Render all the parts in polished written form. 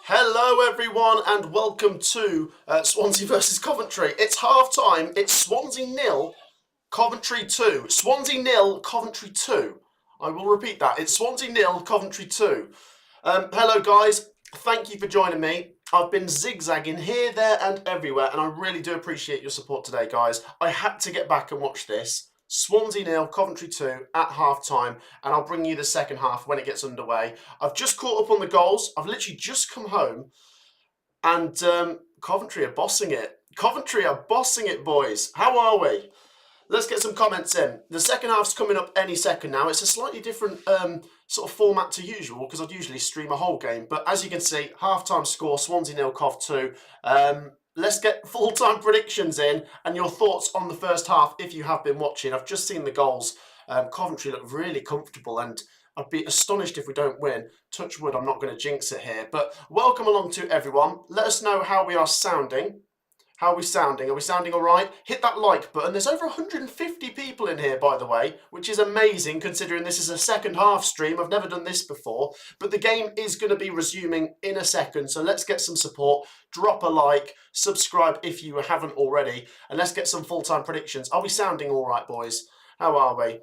Hello everyone and welcome to Swansea versus Coventry. It's half time, it's Swansea 0, Coventry 2. Swansea 0, Coventry 2. I will repeat that, it's Swansea 0, Coventry 2. Hello guys, thank you for joining me. I've been zigzagging here, there and everywhere and I really do appreciate your support today guys. I had to get back and watch this. Swansea 0, Coventry 2 at half-time, and I'll bring you the second half when it gets underway. I've just caught up on the goals. I've literally just come home, and Coventry are bossing it. Coventry are bossing it, boys. How are we? Let's get some comments in. The second half's coming up any second now. It's a slightly different sort of format to usual, because I'd usually stream a whole game. But as you can see, half-time score, Swansea 0, Cov 2. Let's get full-time predictions in and your thoughts on the first half if you have been watching. I've just seen the goals. Coventry look really comfortable and I'd be astonished if we don't win. Touch wood, I'm not going to jinx it here. But welcome along to everyone. Let us know how we are sounding. How are we sounding? Are we sounding all right? Hit that like button. There's over 150 people in here, by the way, which is amazing considering this is a second half stream. I've never done this before, but the game is going to be resuming in a second. So let's get some support. Drop a like, subscribe if you haven't already, and let's get some full-time predictions. Are we sounding all right, boys? How are we?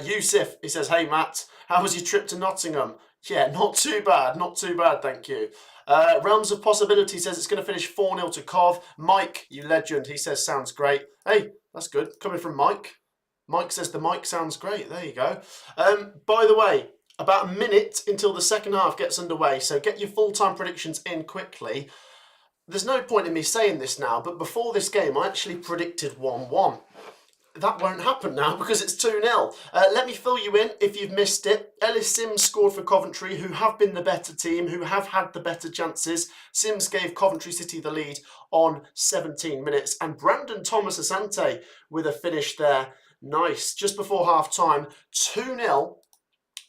Yusuf, he says, hey, Matt, how was your trip to Nottingham? Yeah, not too bad, thank you. Realms of Possibility says it's going to finish 4-0 to Cov. Mike, you legend, he says sounds great. Hey, that's good. Coming from Mike. Mike says the mic sounds great. There you go. By the way, about a minute until the second half gets underway, so get your full-time predictions in quickly. There's no point in me saying this now, but before this game, I actually predicted 1-1. That won't happen now because it's 2-0. Let me fill you in if you've missed it. Ellis Sims scored for Coventry, who have been the better team, who have had the better chances. Sims gave Coventry City the lead on 17 minutes. And Brandon Thomas Asante with a finish there. Nice. Just before half-time, 2-0.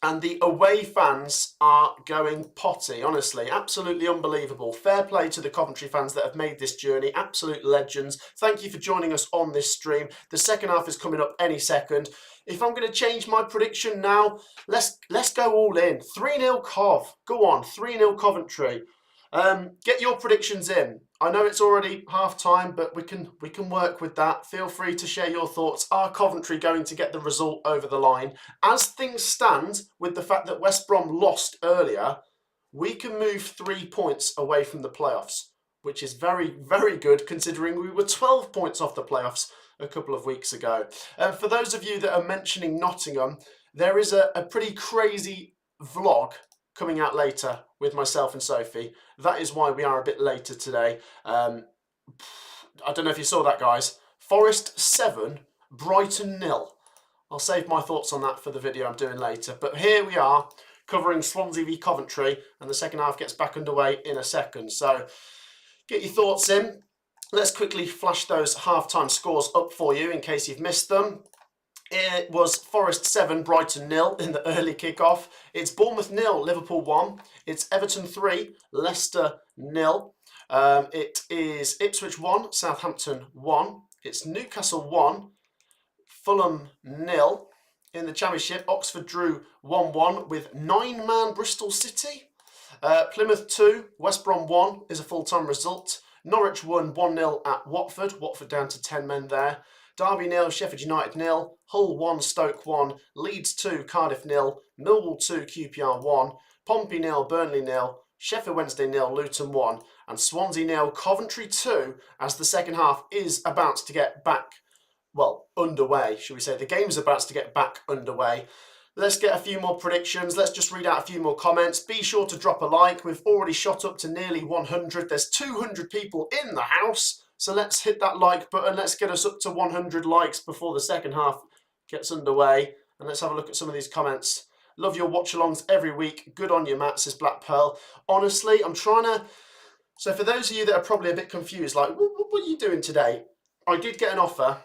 And the away fans are going potty, honestly. Absolutely unbelievable. Fair play to the Coventry fans that have made this journey. Absolute legends. Thank you for joining us on this stream. The second half is coming up any second. If I'm going to change my prediction now, let's go all in. 3-0 Cov. Go on, 3-0 Coventry. Get your predictions in. I know it's already half time, but we can work with that. Feel free to share your thoughts. Are Coventry going to get the result over the line? As things stand, with the fact that West Brom lost earlier, we can move 3 points away from the playoffs, which is very, very good considering we were 12 points off the playoffs a couple of weeks ago. For those of you that are mentioning Nottingham, there is a pretty crazy vlog coming out later with myself and Sophie. That is why we are a bit later today. I don't know if you saw that, guys. Forest 7, Brighton 0. I'll save my thoughts on that for the video I'm doing later. But here we are, covering Swansea v Coventry, and the second half gets back underway in a second. So get your thoughts in. Let's quickly flash those half-time scores up for you in case you've missed them. It was Forest 7, Brighton 0 in the early kick-off. It's Bournemouth 0, Liverpool 1. It's Everton 3, Leicester 0. It is Ipswich 1, Southampton 1. It's Newcastle 1, Fulham 0. In the Championship, Oxford drew 1-1 with 9-man Bristol City. Plymouth 2, West Brom 1 is a full-time result. Norwich won 1-0 at Watford. Watford down to 10 men there. Derby 0, Sheffield United 0, Hull 1, Stoke 1, Leeds 2, Cardiff 0, Millwall 2, QPR 1, Pompey 0, Burnley 0, Sheffield Wednesday 0, Luton 1, and Swansea 0, Coventry 2, as the second half is about to get back, well, underway, should we say. The game's about to get back underway. Let's get a few more predictions. Let's just read out a few more comments. Be sure to drop a like. We've already shot up to nearly 100. There's 200 people in the house. So let's hit that like button. Let's get us up to 100 likes before the second half gets underway. And let's have a look at some of these comments. Love your watch-alongs every week. Good on you, Matt, says Black Pearl. Honestly, I'm trying to... So for those of you that are probably a bit confused, like, what are you doing today? I did get an offer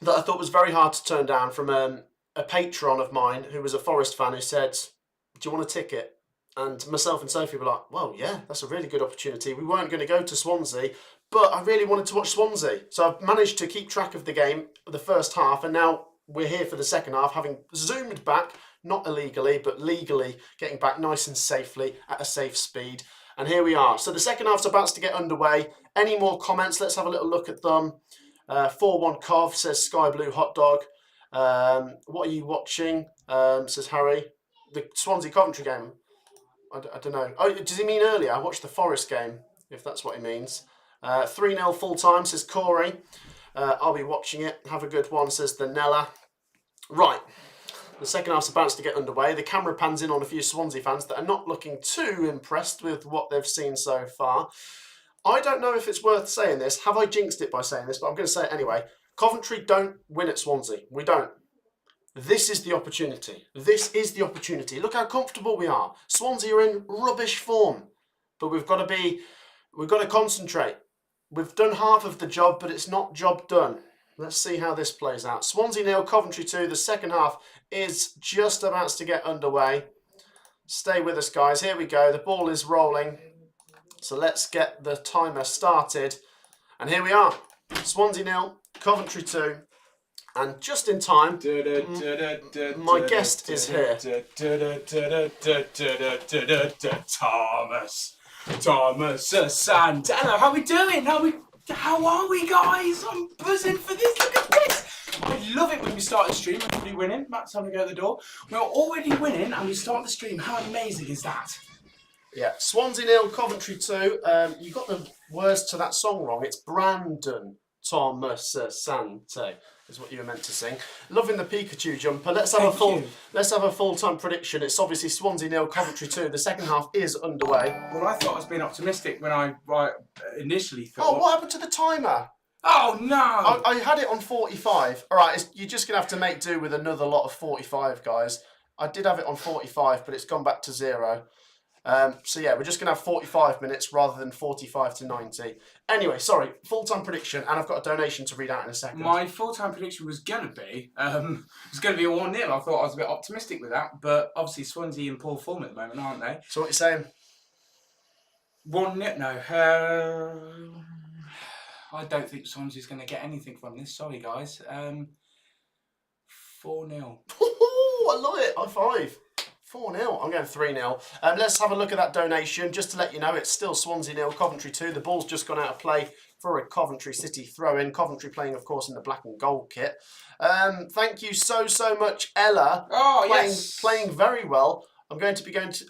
that I thought was very hard to turn down from a patron of mine who was a Forest fan who said, do you want a ticket? And myself and Sophie were like, well, yeah, that's a really good opportunity. We weren't going to go to Swansea, but I really wanted to watch Swansea. So I've managed to keep track of the game, the first half, and now we're here for the second half, having zoomed back, not illegally, but legally, getting back nice and safely at a safe speed. And here we are. So the second half's about to get underway. Any more comments? Let's have a little look at them. 4-1 Cov, says Sky Blue Hot Dog. What are you watching? Says Harry. The Swansea Coventry game. I don't know. Oh, does he mean earlier? I watched the Forest game, if that's what he means. 3-0 full time, says Corey. I'll be watching it. Have a good one, says the Nella. Right. The second half's about to get underway. The camera pans in on a few Swansea fans that are not looking too impressed with what they've seen so far. I don't know if it's worth saying this. Have I jinxed it by saying this? But I'm going to say it anyway. Coventry don't win at Swansea. We don't. This is the opportunity. This is the opportunity. Look how comfortable we are. Swansea are in rubbish form. But we've got to concentrate. We've done half of the job, but it's not job done. Let's see how this plays out. Swansea 0, Coventry 2. The second half is just about to get underway. Stay with us, guys. Here we go. The ball is rolling. So let's get the timer started. And here we are. Swansea 0, Coventry 2. And just in time, my guest is here. Thomas Santana. How we doing? How are we, guys? I'm buzzing for this. Look at this. I love it when we start the stream. We're already winning. Matt's having to go at the door. We're already winning and we start the stream. How amazing is that? Yeah, Swansea 0, Coventry 2. You got the words to that song wrong. It's Brandon Thomas Sante is what you were meant to sing. Loving the Pikachu jumper. Let's have a full-time prediction. It's obviously Swansea 0, Coventry 2. The second half is underway. Well, I thought I was being optimistic when I initially thought. Oh, what happened to the timer? Oh no! I had it on 45. All right, you're just gonna have to make do with another lot of 45, guys. I did have it on 45, but it's gone back to 0. So yeah, we're just going to have 45 minutes rather than 45 to 90. Anyway, sorry, full-time prediction, and I've got a donation to read out in a second. My full-time prediction was going to be, a 1-0. I thought I was a bit optimistic with that, but obviously Swansea in poor form at the moment, aren't they? So what are you saying? 1-0, no. I don't think Swansea's going to get anything from this, sorry guys. 4-0. I love it, high five. 4-0. I'm going 3-0. Let's have a look at that donation. Just to let you know, it's still Swansea 0, Coventry 2. The ball's just gone out of play for a Coventry City throw-in. Coventry playing, of course, in the black and gold kit. Thank you so much, Ella. Oh, yes. Playing very well. I'm going to be going to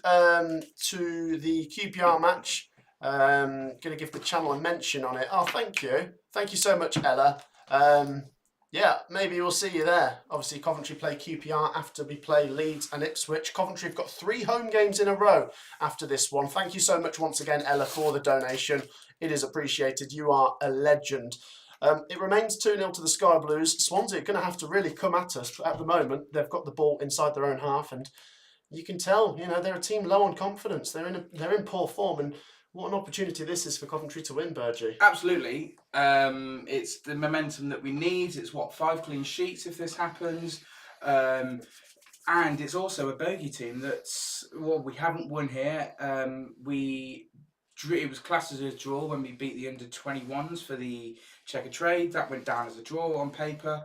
the QPR match. Going to give the channel a mention on it. Oh, thank you. Thank you so much, Ella. Yeah, maybe we'll see you there. Obviously, Coventry play QPR after we play Leeds and Ipswich. Coventry have got 3 home games in a row after this one. Thank you so much once again, Ella, for the donation. It is appreciated. You are a legend. It remains 2-0 to the Sky Blues. Swansea are going to have to really come at us. But at the moment, they've got the ball inside their own half, and you can tell, they're a team low on confidence. They're in poor form, and what an opportunity this is for Coventry to win, Burgee. Absolutely. It's the momentum that we need. It's 5 clean sheets if this happens. And it's also a bogey team we haven't won here. It was classed as a draw when we beat the under-21s for the Checker Trade. That went down as a draw on paper.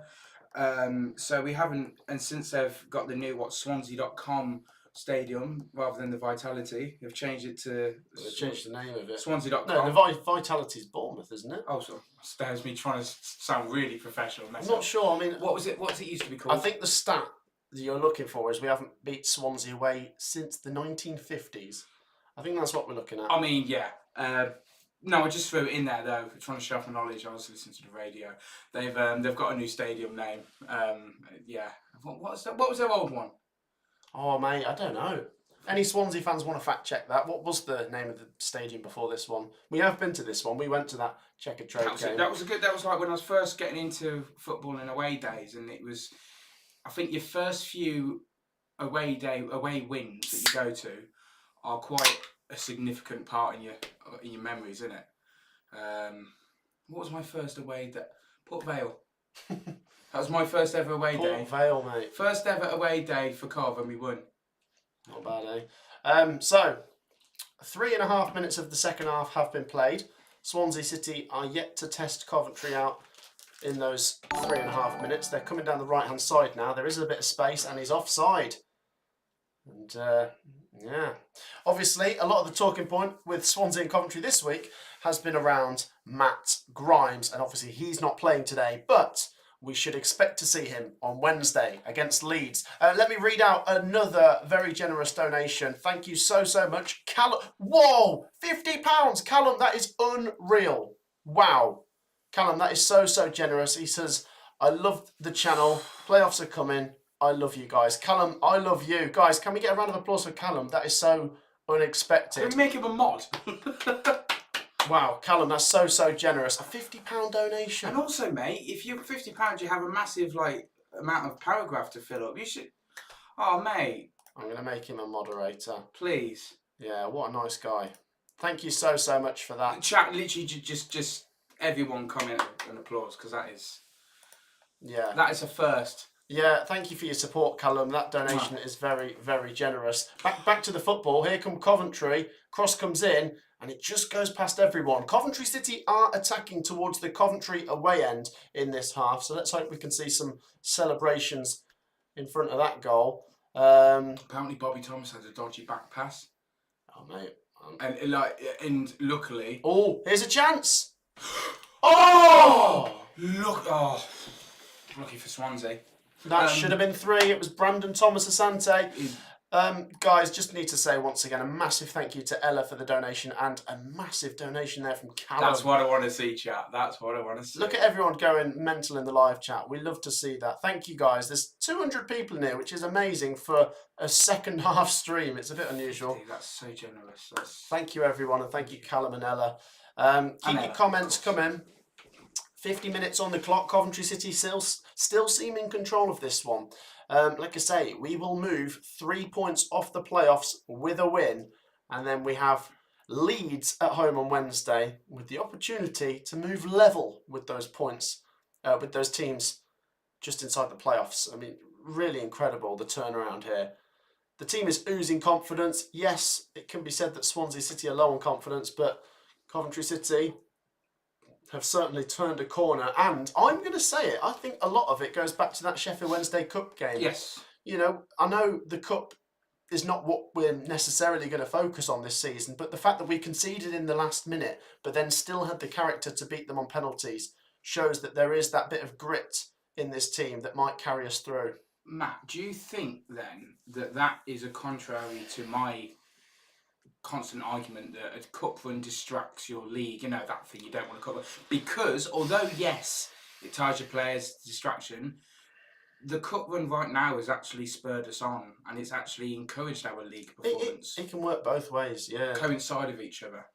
So we haven't, and since they've got the new Swansea.com stadium rather than the Vitality, they've changed it to. They've changed the name of it. Swansea.com. No, the Vitality's Bournemouth, isn't it? Oh, so there's me trying to sound really professional. I'm not sure. I mean, what's it used to be called? I think the stat that you're looking for is we haven't beat Swansea away since the 1950s. I think that's what we're looking at. I mean, yeah. No, I just threw it in there though, trying to show off my knowledge. I was listening to the radio. They've got a new stadium name. Yeah. What was their old one? Oh mate, I don't know. Any Swansea fans want to fact check that? What was the name of the stadium before this one? We have been to this one. We went to that Checker Trade game. That was like when I was first getting into football in away days, and it was, I think your first few away wins that you go to are quite a significant part in your memories, isn't it? What was my first away day? Port Vale. That was my first ever away day. Port Vale, mate. First ever away day for Cov, and we won. Not bad, eh? So, 3.5 minutes of the second half have been played. Swansea City are yet to test Coventry out in those 3.5 minutes. They're coming down the right-hand side now. There is a bit of space, and he's offside. And Yeah. Obviously, a lot of the talking point with Swansea and Coventry this week has been around Matt Grimes, and obviously he's not playing today, but we should expect to see him on Wednesday against Leeds. Let me read out another very generous donation. Thank you so much. Callum, whoa, £50. Callum, that is unreal. Wow. Callum, that is so generous. He says, I love the channel. Playoffs are coming. I love you guys. Callum, I love you. Guys, can we get a round of applause for Callum? That is so unexpected. Can we make him a mod? Wow, Callum, that's so generous. A £50 donation. And also, mate, if you're £50, you have a massive amount of paragraph to fill up. You should. Oh, mate. I'm going to make him a moderator. Please. Yeah, what a nice guy. Thank you so much for that. Chat, literally, just everyone comment and applause, because that is a first. Yeah, thank you for your support, Callum. That donation is very generous. Back to the football. Here come Coventry. Cross comes in, and it just goes past everyone. Coventry City are attacking towards the Coventry away end in this half, so let's hope we can see some celebrations in front of that goal. Apparently, Bobby Thomas had a dodgy back pass. Oh, mate. And luckily... Oh, here's a chance! Oh! Lucky for Swansea. That should have been 3. It was Brandon Thomas Asante. Guys, just need to say once again a massive thank you to Ella for the donation, and a massive donation there from Callum. That's what I want to see, chat. That's what I want to see. Look at everyone going mental in the live chat. We love to see that. Thank you, guys. There's 200 people in here, which is amazing for a second half stream. It's a bit unusual. That's so generous. Thank you, everyone, and thank you, Callum and Ella. Keep your comments coming. 50 minutes on the clock. Coventry City still seem in control of this one. Like I say, we will move 3 points off the playoffs with a win, and then we have Leeds at home on Wednesday with the opportunity to move level with those points, with those teams just inside the playoffs. I mean, really incredible, the turnaround here. The team is oozing confidence. Yes, it can be said that Swansea City are low on confidence, but Coventry City have certainly turned a corner, and I'm going to say it, I think a lot of it goes back to that Sheffield Wednesday Cup game. Yes. You know, I know the Cup is not what we're necessarily going to focus on this season, but the fact that we conceded in the last minute, but then still had the character to beat them on penalties, shows that there is that bit of grit in this team that might carry us through. Matt, do you think then that is a contrary to my constant argument that a cup run distracts your league? You know, that thing, you don't want a cup run. Because although, yes, it ties your players to distraction, the cup run right now has actually spurred us on, and it's actually encouraged our league performance. It can work both ways, yeah. Coincide with each other.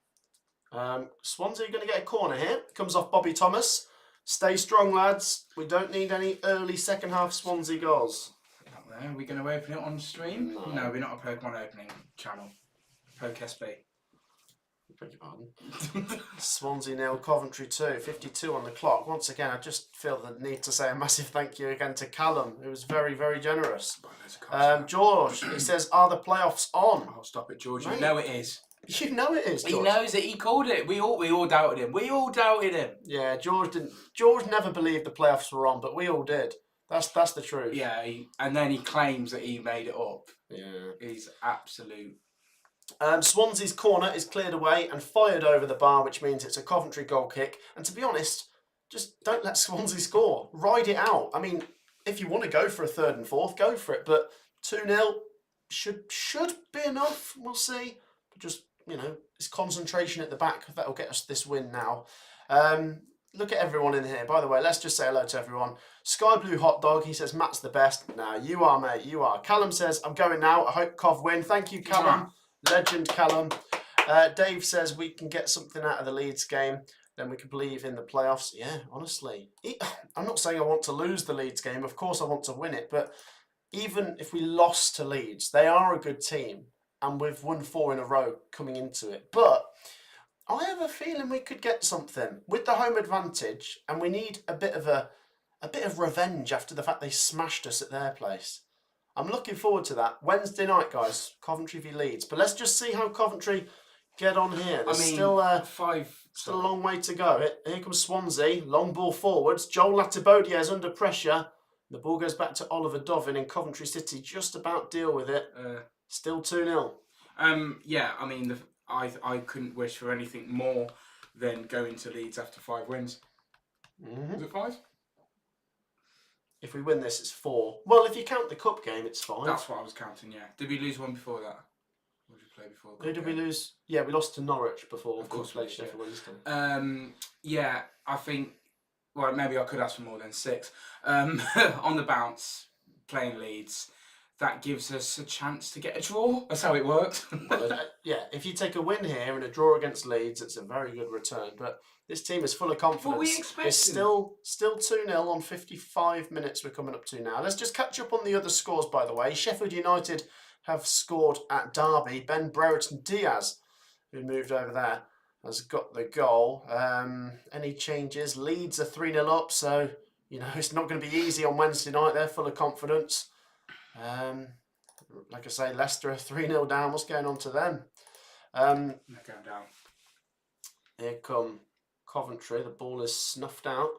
Swansea are going to get a corner here. Comes off Bobby Thomas. Stay strong, lads. We don't need any early second half Swansea goals. Not there. Are we going to open it on stream? No, we're not a Pokemon opening channel. Poke SB. Beg your pardon. Swansea 0, Coventry 2, 52 on the clock. Once again, I just feel the need to say a massive thank you again to Callum, who was very generous. George, he says, are the playoffs on? Oh, stop it, George. Mate, you know it is. You know it is, George. He knows it. He called it. We all doubted him. We all doubted him. Yeah, George didn't. George never believed the playoffs were on, but we all did. That's the truth. Yeah, and then he claims that he made it up. Yeah. He's absolute. Swansea's corner is cleared away and fired over the bar, which means it's a Coventry goal kick. And to be honest, just don't let Swansea score. Ride it out. I mean, if you want to go for a third and fourth, go for it. But 2-0 should be enough. We'll see. But just, you know, it's concentration at the back that'll get us this win now. Look at everyone in here. By the way, let's just say hello to everyone. Sky Blue Hot Dog, he says, Matt's the best. Nah, you are, mate. You are. Callum says, I'm going now. I hope Cov win. Thank you, Callum. Legend Callum. Dave says we can get something out of the Leeds game, then we can believe in the playoffs. Yeah, honestly. I'm not saying I want to lose the Leeds game. Of course I want to win it. But even if we lost to Leeds, they are a good team. And we've won 4 in a row coming into it. But I have a feeling we could get something with the home advantage. And we need a bit of revenge after the fact they smashed us at their place. I'm looking forward to that. Wednesday night, guys. Coventry v Leeds. But let's just see how Coventry get on here. There's still a long way to go. Here comes Swansea. Long ball forwards. Joel Latibodier is under pressure. The ball goes back to Oliver Dovin in Coventry City. Just about deal with it. Still 2-0. Yeah, I mean, I couldn't wish for anything more than going to Leeds after 5 wins. Is it 5? If we win this, it's 4. Well, if you count the cup game, it's 5. That's what I was counting. Yeah. Did we lose one before that? What did we play before? Who did we lose? Yeah, we lost to Norwich before. Of course, we we played did, Sheffield Wednesday. Yeah, I think. Well, maybe I could ask for more than 6. On the bounce, playing Leeds, that gives us a chance to get a draw. That's how it works. Well, yeah, if you take a win here and a draw against Leeds, it's a very good return. But this team is full of confidence. What we expecting? It's still 2-0 on 55 minutes we're coming up to now. Let's just catch up on the other scores, by the way. Sheffield United have scored at Derby. Ben Brereton Diaz, who moved over there, has got the goal. Any changes? Leeds are 3-0 up, so it's not going to be easy on Wednesday night. They're full of confidence. Like I say, Leicester are 3-0 down. What's going on to them? They're going down. Here come Coventry. The ball is snuffed out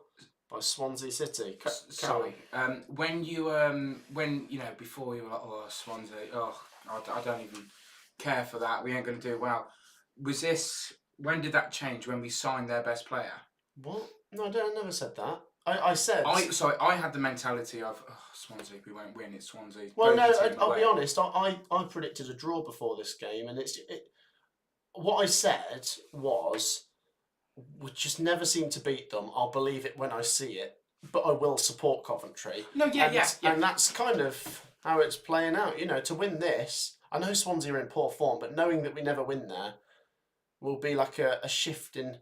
by Swansea City. Sorry. When before you were like, oh, Swansea, I don't even care for that. We ain't going to do well. When did that change? When we signed their best player? What? No, I never said that. I said... I had the mentality of, Swansea, we won't win, it's Swansea. Well, no, I'll be honest. I predicted a draw before this game, and what I said was, we just never seem to beat them. I'll believe it when I see it, but I will support Coventry. No, yeah. And that's kind of how it's playing out. To win this, I know Swansea are in poor form, but knowing that we never win there will be like a shift in...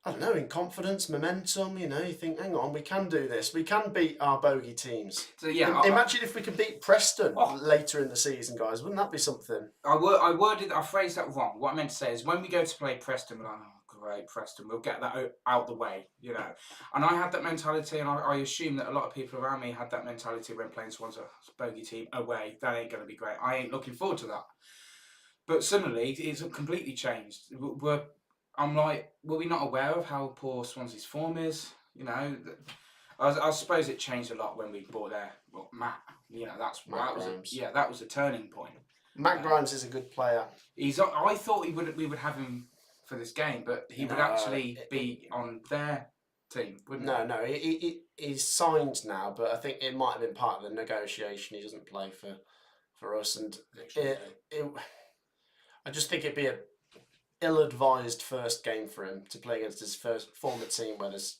I don't know, in confidence, momentum, you think, hang on, we can do this. We can beat our bogey teams. So, yeah, Imagine if we could beat Preston later in the season, guys. Wouldn't that be something? I phrased that wrong. What I meant to say is when we go to play Preston, we're like, oh, great, Preston, we'll get that out the way, And I had that mentality, and I assume that a lot of people around me had that mentality when playing Swansea, bogey team, away. That ain't going to be great. I ain't looking forward to that. But suddenly, it's completely changed. I'm like, were we not aware of how poor Swansea's form is? I suppose it changed a lot when we bought Matt. That was a turning point. Matt Grimes is a good player. I thought we would have him for this game, but he would actually be on their team, wouldn't he? No, he's signed now, but I think it might have been part of the negotiation. He doesn't play for us, and I just think it'd be a ill-advised first game for him to play against his first former team where there's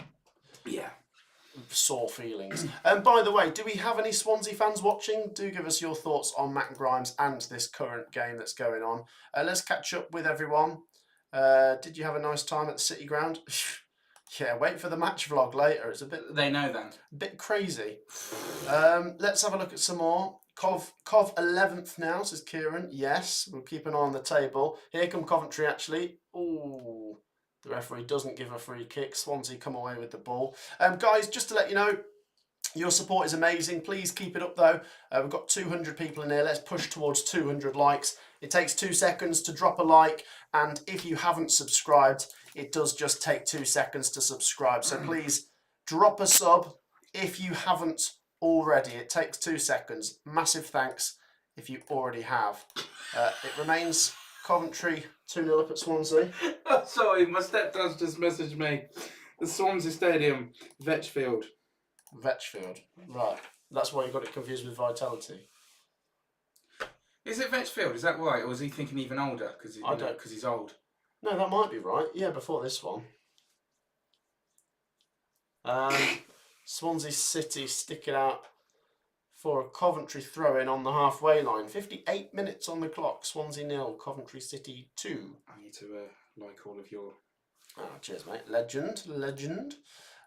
sore feelings. And by the way, do we have any Swansea fans watching? Do give us your thoughts on Matt Grimes and this current game that's going on. Let's catch up with everyone. Did you have a nice time at the City Ground? Yeah, wait for the match vlog later. It's a bit... They know then. A bit crazy. Let's have a look at some more. Cov 11th now, says Kieran. Yes, we'll keep an eye on the table. Here come Coventry, actually. Ooh, the referee doesn't give a free kick. Swansea come away with the ball. Guys, just to let you know, your support is amazing. Please keep it up, though. We've got 200 people in here. Let's push towards 200 likes. It takes 2 seconds to drop a like. And if you haven't subscribed, it does just take 2 seconds to subscribe. So please drop a sub if you haven't already. It takes 2 seconds. Massive thanks if you already have. It remains Coventry 2-0 up at Swansea. Sorry, my stepdad's just messaged me. The Swansea Stadium, Vetchfield. Vetchfield, right. That's why you got it confused with Vitality. Is it Vetchfield? Is that right? Or was he thinking even older? Because he's old. No, that might be right. Yeah, before this one. Swansea City stick it out for a Coventry throw-in on the halfway line. 58 minutes on the clock. Swansea 0, Coventry City 2. I need to like all of your... Cheers, mate. Legend.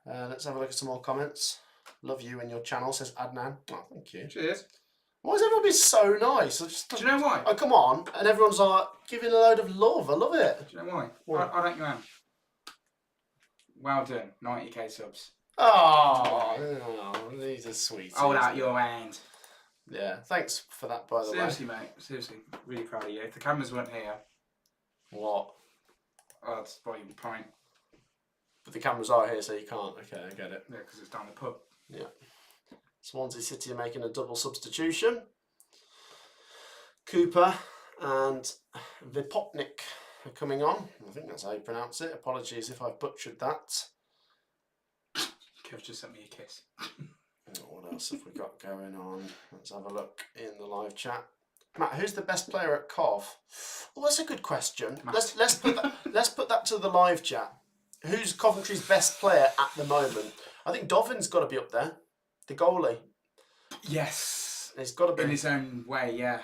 Let's have a look at some more comments. Love you and your channel, says Adnan. Oh, thank you. Cheers. Why is everyone being so nice? Do you know why? Oh, come on. And everyone's like giving a load of love. I love it. Do you know why? I don't know. Well done. 90k subs. Oh, these are sweet. Hold out your hand. Yeah, thanks for that, by the way. Seriously, mate. Seriously. Really proud of you. If the cameras weren't here... What? Oh, that's probably the point. But the cameras are here, so you can't. Okay, I get it. Yeah, because it's down the pub. Yeah. Swansea City are making a double substitution. Cooper and Vipotnik are coming on. I think that's how you pronounce it. Apologies if I've butchered that. Kev just sent me a kiss. What else have we got going on? Let's have a look in the live chat. Matt, who's the best player at Cov? Well, that's a good question. Matt. Let's put that to the live chat. Who's Coventry's best player at the moment? I think Dovin's got to be up there. The goalie. Yes. It's got to be. In his own way, yeah.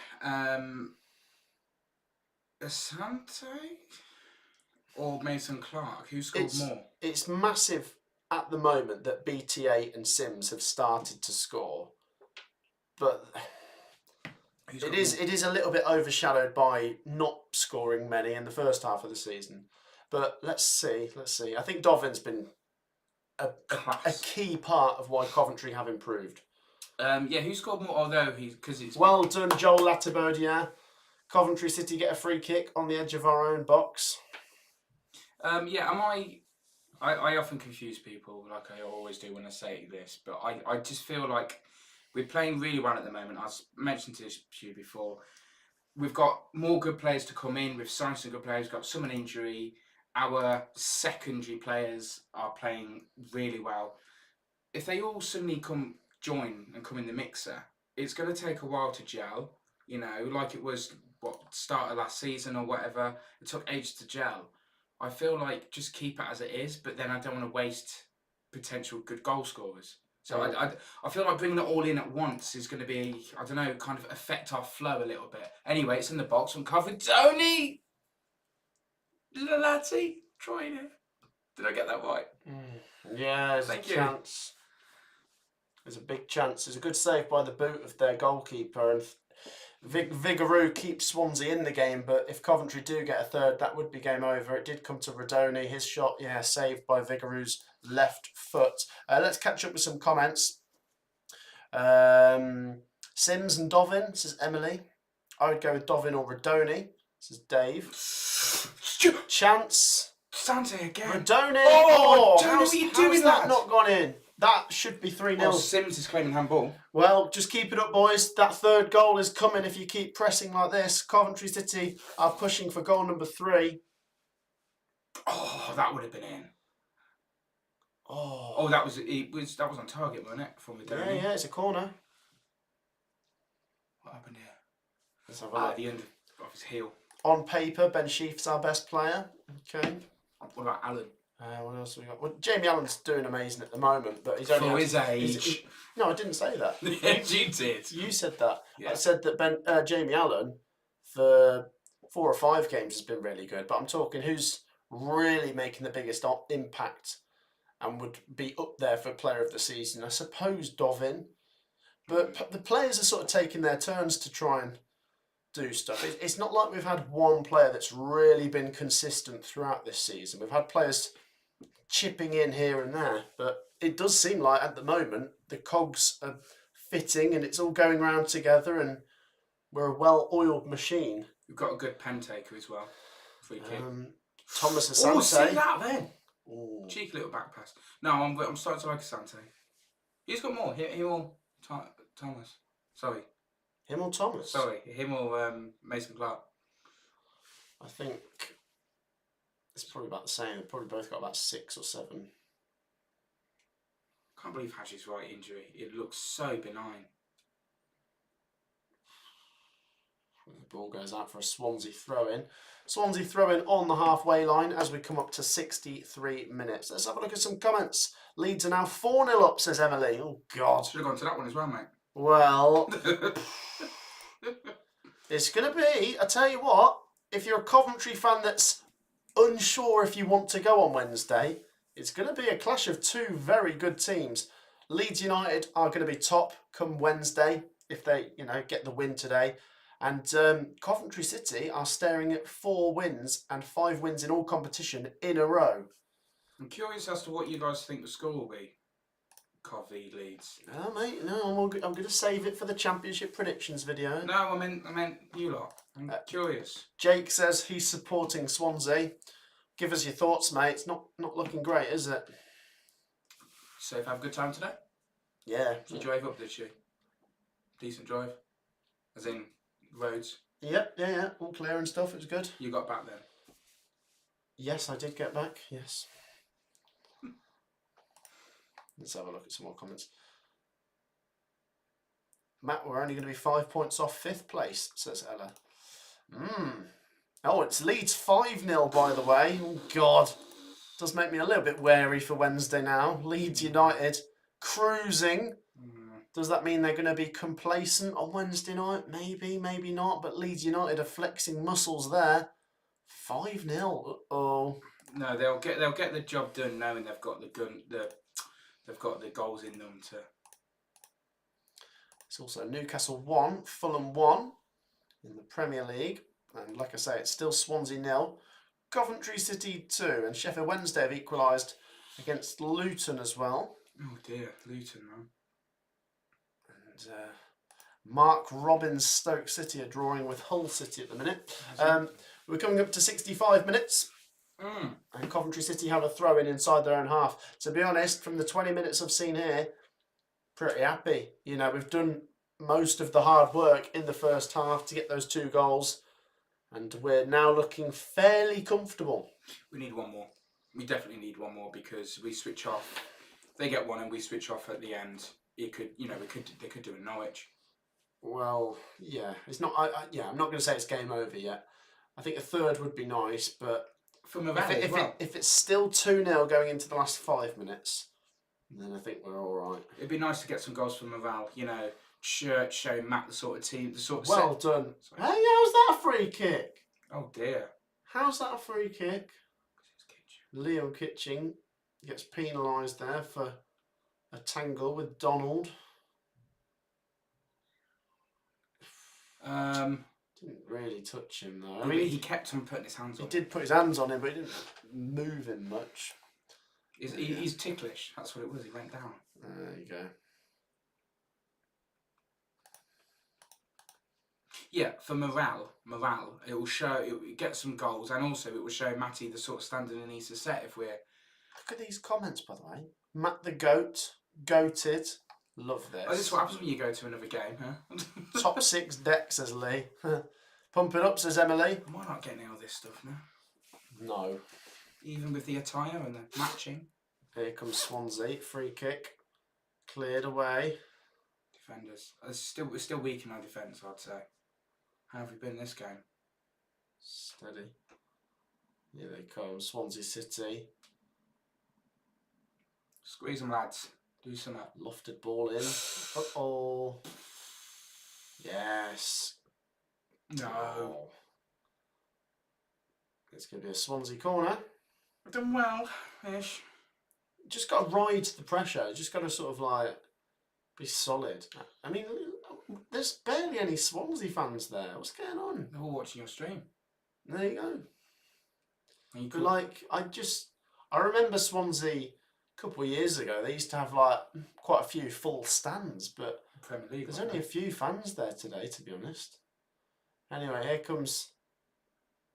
Asante or Mason Clark? Who scored more? It's massive at the moment that BTA and Sims have started to score, but it is a little bit overshadowed by not scoring many in the first half of the season. But let's see. I think Dovin's been a key part of why Coventry have improved. Yeah, who scored more? Although well done, Joel Latibodier. Coventry City get a free kick on the edge of our own box. Yeah, I often confuse people, like I always do when I say this, but I just feel like we're playing really well at the moment. I mentioned this to you before. We've got more good players to come in. We've signed some good players. We've got some an injury. Our secondary players are playing really well. If they all suddenly come in the mixer, it's going to take a while to gel. You know, like it was start of last season or whatever. It took ages to gel. I feel like just keep it as it is, but then I don't want to waste potential good goal scorers. So I feel like bringing it all in at once is going to be, I don't know, kind of affect our flow a little bit. Anyway, it's in the box from Coventry. Lalati, trying it. Did I get that right? Yeah, there's a chance. There's a big chance. There's a good save by the boot of their goalkeeper, and Vigouroux keeps Swansea in the game, but if Coventry do get a third, that would be game over. It did come to Rodoni. His shot, saved by Vigouroux's left foot. Let's catch up with some comments. Sims and Dovin, says Emily. I would go with Dovin or Rodoni, says Dave. Chance. Sante again. Rodoni. Oh, how's that not gone in? That should be 3-0. Well, Sims is claiming handball. Well, just keep it up, boys. That third goal is coming if you keep pressing like this. Coventry City are pushing for goal number 3. Oh, that would have been in. Oh, that was on target, wasn't it? From yeah, it's a corner. What happened here? Let's have a look. At the end of his heel. On paper, Ben Sheaf's our best player. Okay. What about Allen? What else have we got? Well, Jamie Allen's doing amazing at the moment, but he's only for his age. No, I didn't say that. Yes, you did. You said that. Yeah. I said that Jamie Allen for 4 or 5 games has been really good, but I'm talking who's really making the biggest impact and would be up there for player of the season. I suppose Dovin, but the players are sort of taking their turns to try and do stuff. It's not like we've had one player that's really been consistent throughout this season. We've had players chipping in here and there, but it does seem like at the moment the cogs are fitting and it's all going round together and we're a well-oiled machine. We've got a good pen taker as well. Free kick. Thomas Asante. Oh, see that then. Ooh. Cheeky little back pass. No, I'm starting to like Asante. He's got more. Him or Thomas. Sorry. Him or Thomas? Sorry, him or Mason Clark. I think it's probably about the same. They've probably both got about 6 or 7. Can't believe Hash's right injury. It looks so benign. The ball goes out for a Swansea throw-in. Swansea throw-in on the halfway line as we come up to 63 minutes. Let's have a look at some comments. Leeds are now 4-0 up, says Emily. Oh, God. Should have gone to that one as well, mate. Well, it's going to be, I tell you what, if you're a Coventry fan that's unsure if you want to go on Wednesday, it's going to be a clash of 2 very good teams. Leeds United are going to be top come Wednesday if they, get the win today. And Coventry City are staring at 4 wins and 5 wins in all competition in a row. I'm curious as to what you guys think the score will be. Covey Leeds. Oh, mate, no, I'm going to save it for the Championship predictions video. No, I meant you lot. I'm curious. Jake says he's supporting Swansea. Give us your thoughts, mate. It's not looking great, is it? Safe, have a good time today? Yeah. You drove up, did you? Decent drive? As in roads? Yep, yeah, all clear and stuff. It was good. You got back then? Yes, I did get back. Yes. Let's have a look at some more comments. Matt, we're only going to be 5 points off 5th place, says Ella. Oh, it's Leeds 5-0, by the way. Oh, God. Does make me a little bit wary for Wednesday now. Leeds United cruising. Does that mean they're going to be complacent on Wednesday night? Maybe, maybe not. But Leeds United are flexing muscles there. 5-0. Uh-oh. No, they'll get the job done knowing they've got they've got the goals in them to. It's also Newcastle 1, Fulham 1 in the Premier League. And like I say, it's still Swansea 0. Coventry City 2. And Sheffield Wednesday have equalised against Luton as well. Oh dear, Luton, man. And Mark Robbins Stoke City are drawing with Hull City at the minute. We're coming up to 65 minutes. And Coventry City have a throw in inside their own half. To be honest, from the 20 minutes I've seen here, pretty happy. You know, we've done most of the hard work in the first half to get those 2 goals. And we're now looking fairly comfortable. We need one more. We definitely need one more because we switch off. They get one and we switch off at the end. It could, they could do a Norwich. Well, yeah, it's not. I'm not going to say it's game over yet. I think a third would be nice, but if it's still 2-0 going into the last 5 minutes, then I think we're all right. It'd be nice to get some goals from Maval. Showing Matt the sort of team, the sort of. Well done. Hey, how's that a free kick? Oh dear. How's that a free kick? Leo Kitching gets penalised there for a tangle with Donald. Didn't really touch him though. I mean, he kept on putting his hands on him. He did put his hands on him, but he didn't move him much. He's ticklish. That's what it was. He went down. There you go. Yeah, for morale, it will show. It will get some goals, and also it will show Matty the sort of standard he needs to set. If we're look at these comments, by the way. Matt the goat, goated. Love this. Oh, this is what happens when you go to another game, huh? Top 6 deck, says Lee. Pump it up, says Emily. Am I not getting all this stuff now? No. Even with the attire and the matching. Here comes Swansea. Free kick. Cleared away. Defenders. We're still weak in our defence, I'd say. How have we been this game? Steady. Here they come. Swansea City. Squeeze them, lads. Do something. Lofted ball in. Uh-oh. Yes. No. Oh. It's going to be a Swansea corner. I've done well-ish. Just got to ride the pressure. Just got to sort of like be solid. I mean, there's barely any Swansea fans there. What's going on? They're all watching your stream. There you go. You but like, I remember Swansea a couple of years ago. They used to have like quite a few full stands, but Premier League, there's only a few fans there today, to be honest. Anyway, here comes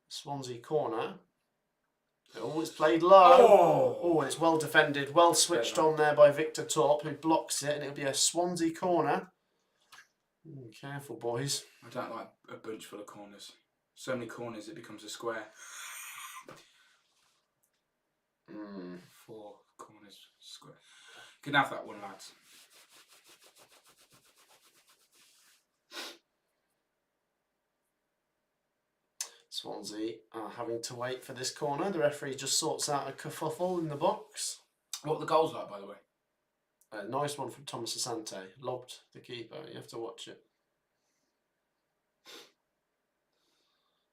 Swansea corner. Oh, it's played low. Oh, and it's well defended, well switched on there by Victor Torp, who blocks it, and it'll be a Swansea corner. Careful, boys. I don't like a bunch full of corners. So many corners, it becomes a square. 4 corners, square. You can have that one, lads. Swansea are having to wait for this corner. The referee just sorts out a kerfuffle in the box. What are the goals like, by the way? A nice one from Thomas Asante. Lobbed the keeper. You have to watch it.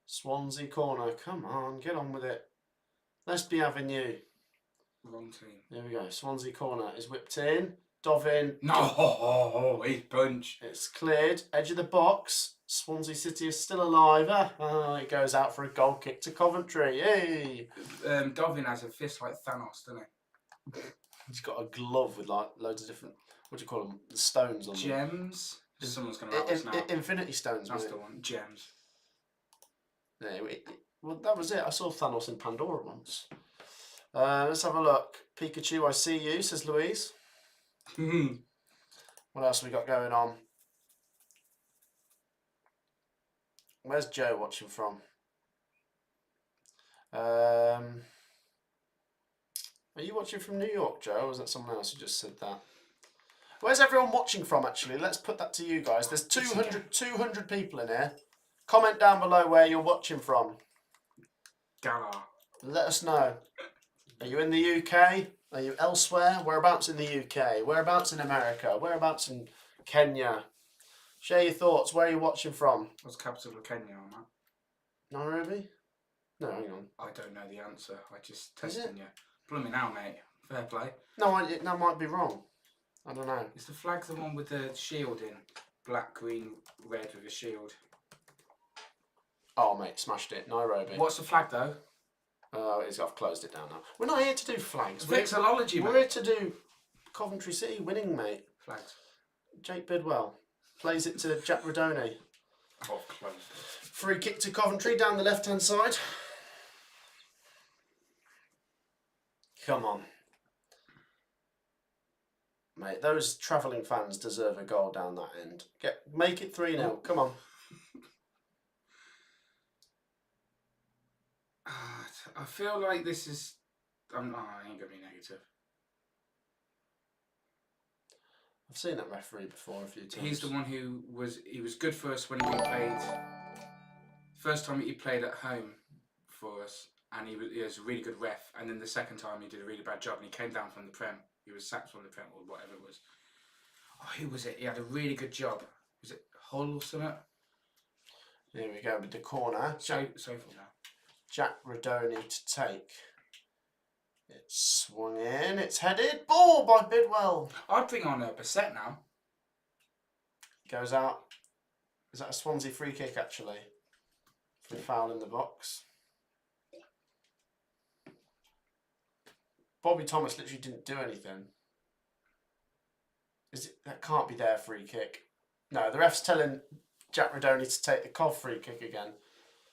Swansea corner. Come on, get on with it. Lesby Avenue. Wrong team. There we go. Swansea corner is whipped in. Dovin. No, he's bunch. It's cleared. Edge of the box. Swansea City is still alive. It goes out for a goal kick to Coventry. Yay! Dovin has a fist like Thanos, doesn't he? He's got a glove with like loads of different, what do you call them? The stones on them. Gems. Someone's going to have us now. Infinity stones. That's the one. Gems. Yeah, well, that was it. I saw Thanos in Pandora once. Let's have a look. Pikachu, I see you, says Louise. What else have we got going on? Where's Joe watching from? Are you watching from New York, Joe, or was that someone else who just said that? Where's everyone watching from, actually? Let's put that to you guys. There's 200 people in here. Comment down below where you're watching from. Galar. Let us know. Are you in the UK? Are you elsewhere? Whereabouts in the UK? Whereabouts in America? Whereabouts in Kenya? Share your thoughts. Where are you watching from? What's the capital of Kenya on that? Nairobi? No, hang on. I don't know the answer. I just Is testing you. Blooming out, mate. Fair play. No, that might be wrong. I don't know. Is the flag the one with the shield in? Black, green, red with a shield. Oh, mate, smashed it. Nairobi. What's the flag, though? I've closed it down now. We're not here to do flags. Vexillology, We're mate. here to do Coventry City winning, mate. Flags. Jake Bidwell plays it to Jack Rodoni. Oh, closed. Free kick to Coventry down the left-hand side. Come on. Mate, those travelling fans deserve a goal down that end. Make it 3-0. Come on. I feel like this is... I ain't going to be negative. I've seen that referee before a few times. He's the one who was... He was good for us when we played... First time he played at home for us, and he was a really good ref. And then the second time he did a really bad job, and he came down from the Prem. He was sacked from the Prem or whatever it was. Oh, who was it? He had a really good job. Was it Hull or something? Here we go with the corner. So far now. Jack Rodoni to take. It's swung in. It's headed. Ball by Bidwell. I'd bring on a Bissett now. Goes out. Is that a Swansea free kick, actually? For a foul in the box. Bobby Thomas literally didn't do anything. That can't be their free kick. No, the ref's telling Jack Rodoni to take the Cov free kick again.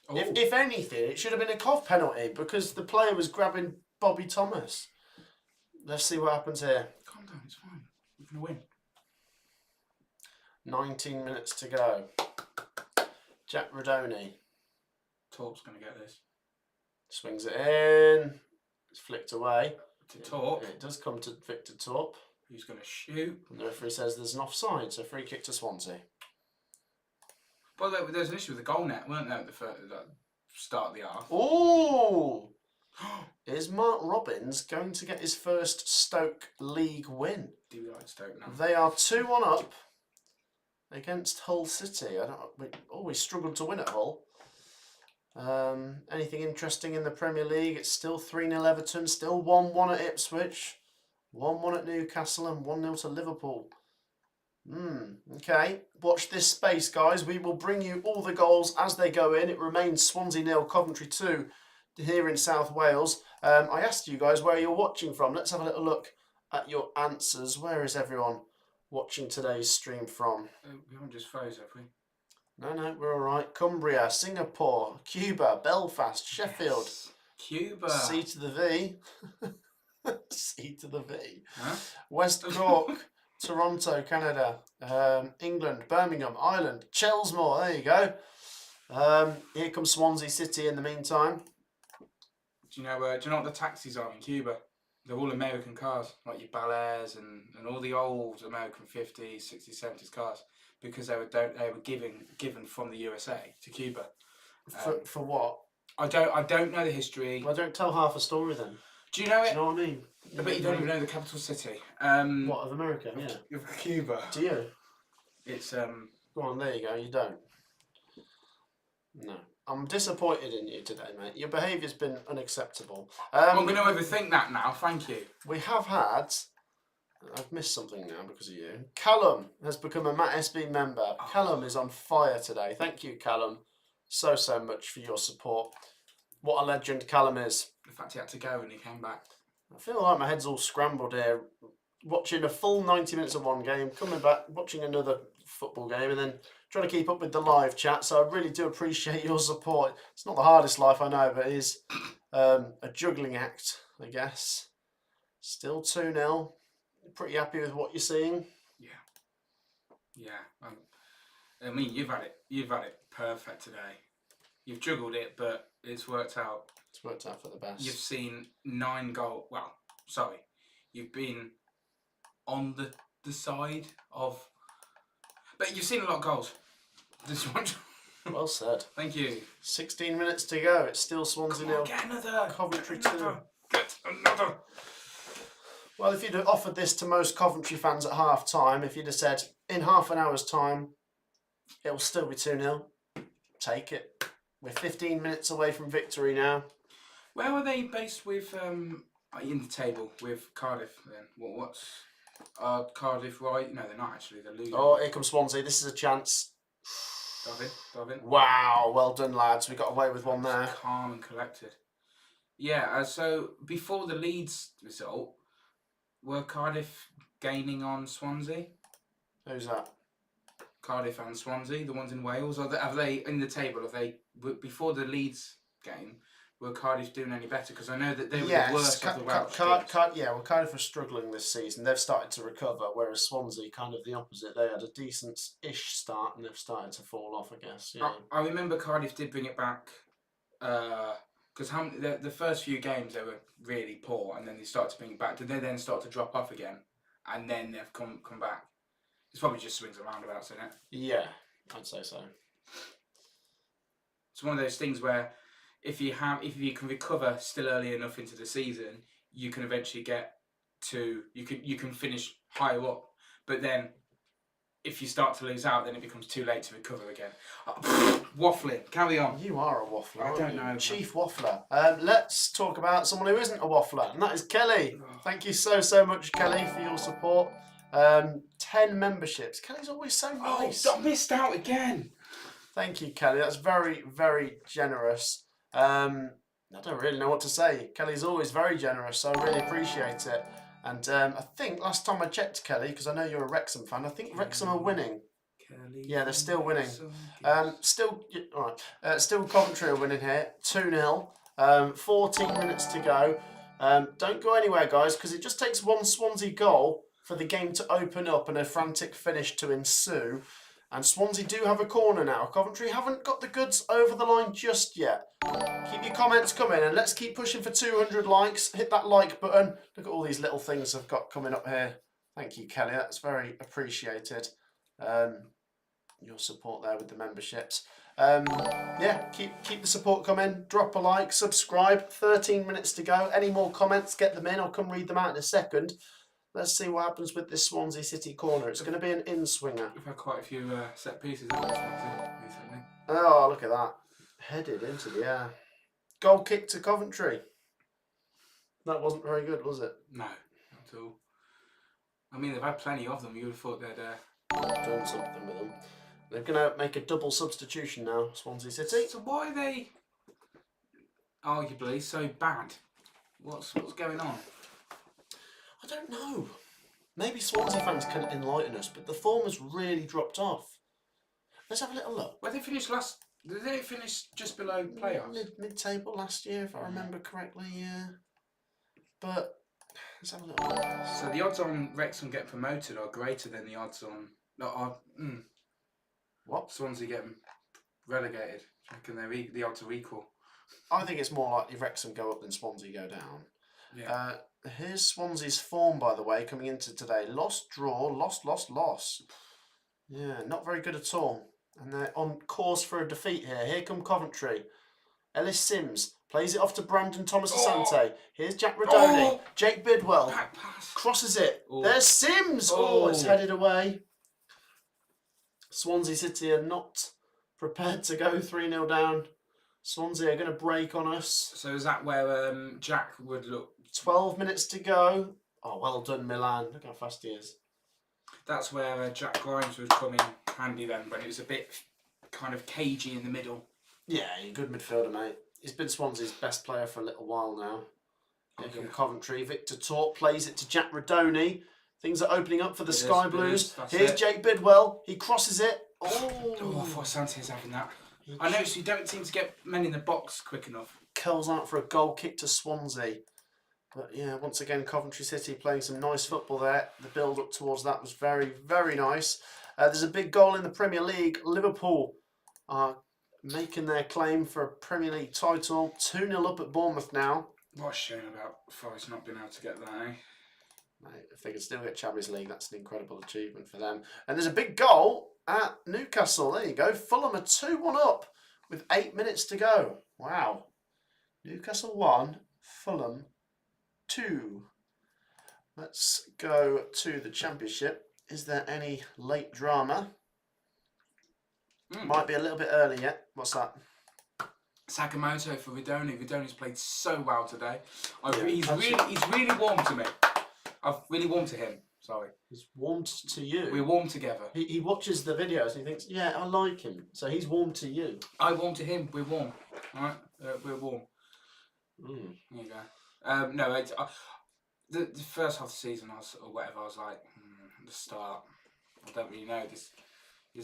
Oh. If anything, it should have been a Cov penalty because the player was grabbing Bobby Thomas. Let's see what happens here. Calm down, it's fine. We're going to win. 19 minutes to go. Jack Rodoni. Torp's going to get this. Swings it in. It's flicked away. To Torp. It does come to Victor Torp. Who's going to shoot. And the referee says there's an offside, so free kick to Swansea. By the way, there was an issue with the goal net, weren't there, at the start of the half? Oh! Is Mark Robbins going to get his first Stoke League win? Do we like Stoke now? They are 2-1 up against Hull City. We always struggled to win at Hull. Anything interesting in the Premier League? It's still 3-0 Everton, still 1-1 at Ipswich, 1-1 at Newcastle and 1-0 to Liverpool. Okay, watch this space, guys. We will bring you all the goals as they go in. It remains Swansea 0, Coventry 2 here in South Wales. I asked you guys where you're watching from. Let's have a little look at your answers. Where is everyone watching today's stream from? We haven't just froze, have we? No, we're all right. Cumbria, Singapore, Cuba, Belfast, Sheffield. Yes. Cuba. C to the V. C to the V. Huh? West Cork, Toronto, Canada, England, Birmingham, Ireland, Chelsmore. There you go. Here comes Swansea City in the meantime. Do you know what the taxis are in Cuba? They're all American cars, like your Bel Airs and all the old American 50s, 60s, 70s cars, because they were given from the USA to Cuba. For what? I don't know the history. Well, don't tell half a story then. Do you know it? Do you know what I mean? But you don't even know the capital city. What, of America? Yeah. Of Cuba. Do you? It's Go on, there you go. You don't. No. I'm disappointed in you today, mate. Your behaviour's been unacceptable. I'm going to overthink that now. Thank you. We have had... I've missed something now because of you. Callum has become a Matt SB member. Oh. Callum is on fire today. Thank you, Callum, so much for your support. What a legend Callum is. The fact he had to go and he came back. I feel like my head's all scrambled here. Watching a full 90 minutes of one game, coming back, watching another football game, and then trying to keep up with the live chat. So I really do appreciate your support. It's not the hardest life, I know, but it is a juggling act, I guess. Still 2-0. Pretty happy with what you're seeing? Yeah. I mean, you've had it perfect today. You've juggled it, but it's worked out. It's worked out for the best. You've seen 9 goals. Well, sorry, you've been on the side of, but you've seen a lot of goals. This one. Well said. Thank you. 16 minutes to go. It's still Swansea 0. Get another. Coventry Get 2. another. Get another. Well, if you'd have offered this to most Coventry fans at half time, if you'd have said, in half an hour's time, it'll still be 2-0, take it. We're 15 minutes away from victory now. Where are they based with, in the table with Cardiff then? What's Cardiff right? No, they're not actually. They're losing. Oh, here comes Swansea. This is a chance. Dive in. Wow, well done, lads. We got away with one there. Calm and collected. Yeah, so before the Leeds result, were Cardiff gaining on Swansea? Who's that? Cardiff and Swansea, the ones in Wales. Have they in the table? Have they before the Leeds game? Were Cardiff doing any better? Because I know that they were the worst of the Welsh teams. Yeah, well, Cardiff are struggling this season. They've started to recover, whereas Swansea, kind of the opposite. They had a decent-ish start, and they've started to fall off, I guess. Yeah. I remember Cardiff did bring it back, because the first few games they were really poor, and then they started to bring it back. Did they then start to drop off again, and then they've come back? It's probably just swings and roundabouts, isn't it? Yeah, I'd say so. It's one of those things where if you can recover still early enough into the season, you can eventually get to you can finish higher up. But then if you start to lose out, then it becomes too late to recover again. Waffling, carry on. You are a waffler. I don't know. Chief waffler. Let's talk about someone who isn't a waffler, and that is Kelly. Thank you so much, Kelly, for your support. 10 memberships. Kelly's always so nice. Oh, I missed out again. Thank you, Kelly. That's very, very generous. I don't really know what to say. Kelly's always very generous, so I really appreciate it. And I think last time I checked, Kelly, because I know you're a Wrexham fan, I think Wrexham are winning. Kelly, Yeah, they're still winning. Still Coventry are winning here, 2-0. 14 minutes to go. Don't go anywhere, guys, because it just takes one Swansea goal for the game to open up and a frantic finish to ensue. And Swansea do have a corner now. Coventry haven't got the goods over the line just yet. Keep your comments coming and let's keep pushing for 200 likes. Hit that like button. Look at all these little things I've got coming up here. Thank you, Kelly. That's very appreciated. Your support there with the memberships. Yeah, keep the support coming. Drop a like, subscribe. 13 minutes to go. Any more comments, get them in. I'll come read them out in a second. Let's see what happens with this Swansea City corner. It's going to be an in-swinger. We've had quite a few set pieces haven't we, recently. Oh, look at that. Headed into the air. Goal kick to Coventry. That wasn't very good, was it? No, not at all. I mean, they've had plenty of them. You would have thought they'd done something with them. They're going to make a double substitution now, Swansea City. So why are they arguably so bad? What's going on? I don't know. Maybe Swansea fans can enlighten us, but the form has really dropped off. Let's have a little look. Where they finished last? Did they finish just below playoffs? Mid-table last year, if I remember correctly, yeah. But let's have a little look. So the odds on Wrexham getting promoted are greater than the odds on what? Swansea getting relegated. Do you reckon the odds are equal? I think it's more likely Wrexham go up than Swansea go down. Yeah. Here's Swansea's form, by the way, coming into today. Loss, draw, loss. Yeah, not very good at all. And they're on course for a defeat here. Here come Coventry. Ellis Sims plays it off to Brandon Thomas-Asante. Here's Jack Rodoni. Jake Bidwell crosses it. There's Sims. It's headed away. Swansea City are not prepared to go 3-0 down. Swansea are going to break on us. So is that where Jack would look? 12 minutes to go. Oh, well done, Milan. Look how fast he is. That's where Jack Grimes would come in handy then, when it was a bit kind of cagey in the middle. Yeah, he's a good midfielder, mate. He's been Swansea's best player for a little while now. Here come Coventry. Victor Torp plays it to Jack Rodoni. Things are opening up for the Sky Blues. Here's Jake Bidwell. He crosses it. I thought Sante's having that. I noticed you don't seem to get men in the box quick enough. Curls out for a goal kick to Swansea. But yeah, once again, Coventry City playing some nice football there. The build-up towards that was very, very nice. There's a big goal in the Premier League. Liverpool are making their claim for a Premier League title. 2-0 up at Bournemouth now. What a shame about Forest not being able to get that, eh? Mate, if they can still get Champions League, that's an incredible achievement for them. And there's a big goal at Newcastle. There you go. Fulham are 2-1 up with 8 minutes to go. Wow. Newcastle 1, Fulham 2. Let's go to the Championship. Is there any late drama? Might be a little bit early yet. What's that? Sakamoto for Vidoni. Vidoni's played so well today. Yeah, he's really warm to me. I've really warmed to him. Sorry. He's warmed to you. We're warm together. He watches the videos and he thinks, yeah, I like him. So he's warm to you. I warm to him. We're warm. All right. We're warm. There you go. No, the first half of the season, I was like, the start. I don't really know. This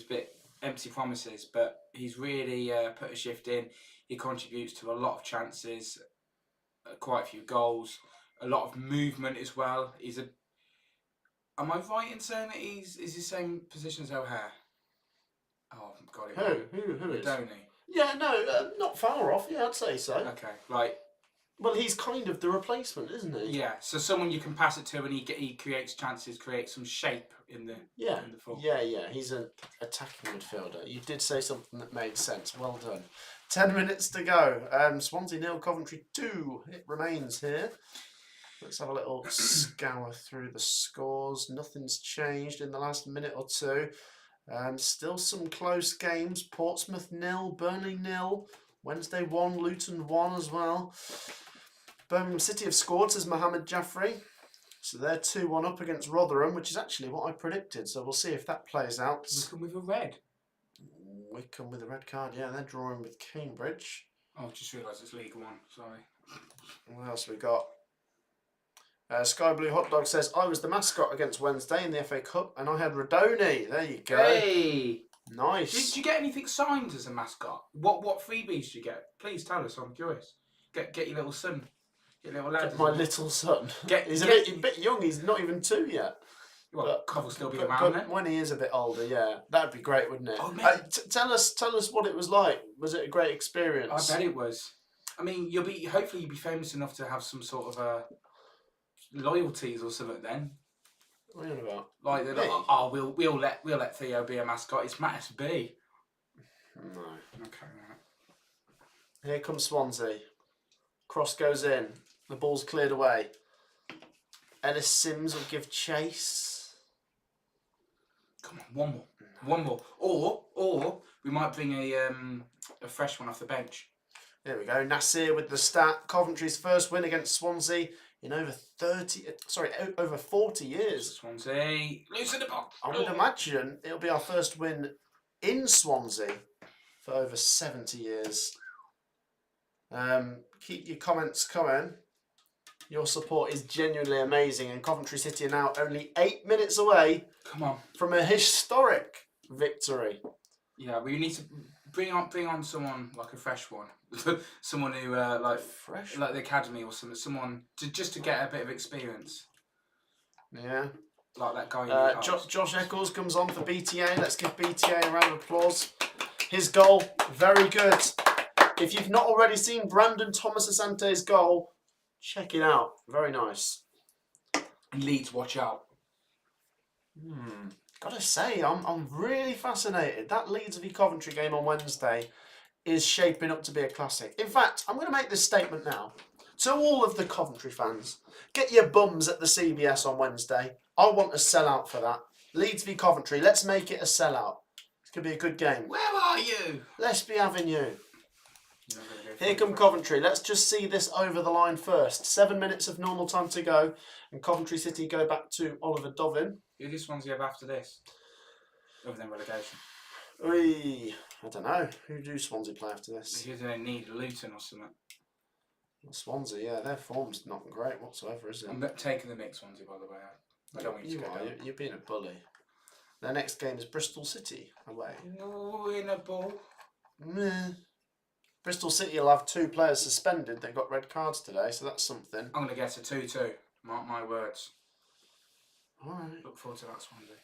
a bit empty promises, but he's really put a shift in. He contributes to a lot of chances, quite a few goals, a lot of movement as well. Am I right in saying that is the same position as O'Hare? Oh, I've got it wrong. Who is? Vidoni. Yeah, no, not far off. Yeah, I'd say so. Okay, Well, he's kind of the replacement, isn't he? Yeah, so someone you can pass it to and he creates chances, creates some shape in the full. Yeah. He's an attacking midfielder. You did say something that made sense. Well done. 10 minutes to go. Swansea 0, Coventry 2. It remains here. Let's have a little scour through the scores. Nothing's changed in the last minute or two. Still some close games. Portsmouth 0, Burnley 0, Wednesday 1, Luton 1 as well. Birmingham City have scored, says Mohamed Jaffrey. So they're 2-1 up against Rotherham, which is actually what I predicted. So we'll see if that plays out. Wickham with a red. Wickham with a red card, yeah. They're drawing with Cambridge. Oh, I just realised it's League One, sorry. What else we got? Sky Blue Hot Dog says, I was the mascot against Wednesday in the FA Cup and I had Rodoni. There you go. Hey! Nice. Did you get anything signed as a mascot? What freebies did you get? Please tell us, I'm curious. Get your little son. Your little lad. My little son. He's a bit young, he's not even 2 yet. Well, Cov will still be a man then. When he is a bit older, yeah. That'd be great, wouldn't it? Oh, tell us what it was like. Was it a great experience? I bet it was. I mean, hopefully you'll be famous enough to have some sort of loyalties or something then. What are you on about? Like we'll let Theo be a mascot. It's Matt B. No. Okay, right. Here comes Swansea. Cross goes in. The ball's cleared away. Ellis Sims will give chase. Come on, one more. Or we might bring a fresh one off the bench. There we go. Nasir with the stat. Coventry's first win against Swansea in over 40 years. Swansea, loosen the box. I would imagine it'll be our first win in Swansea for over 70 years. Keep your comments coming. Your support is genuinely amazing, and Coventry City are now only 8 minutes away. Come on. From a historic victory. Yeah, we need to bring on someone like a fresh one, someone who fresh, like the academy or something, someone just to get a bit of experience. Yeah. Like that guy. Josh Eccles comes on for BTA. Let's give BTA a round of applause. His goal, very good. If you've not already seen Brandon Thomas Asante's goal, check it out. Very nice. Leeds, watch out. Gotta say, I'm really fascinated. That Leeds v Coventry game on Wednesday is shaping up to be a classic. In fact, I'm going to make this statement now. To all of the Coventry fans, get your bums at the CBS on Wednesday. I want a sellout for that. Leeds v Coventry, let's make it a sellout. It's going to be a good game. Where are you? Let's be having you. Here come Coventry. Let's just see this over the line first. 7 minutes of normal time to go. And Coventry City go back to Oliver Dovin. Who do Swansea have after this? Other than relegation. I don't know. Who do Swansea play after this? Who do they need? Luton or something? Well, Swansea, yeah. Their form's not great whatsoever, is it? I'm taking the mix, Swansea, by the way. I don't want you to go down. You're being a bully. Their next game is Bristol City away. No, in a ball. Meh. Bristol City will have 2 players suspended. They got red cards today, so that's something. I'm going to get a 2-2. Mark my words. All right. Look forward to that, Swansea.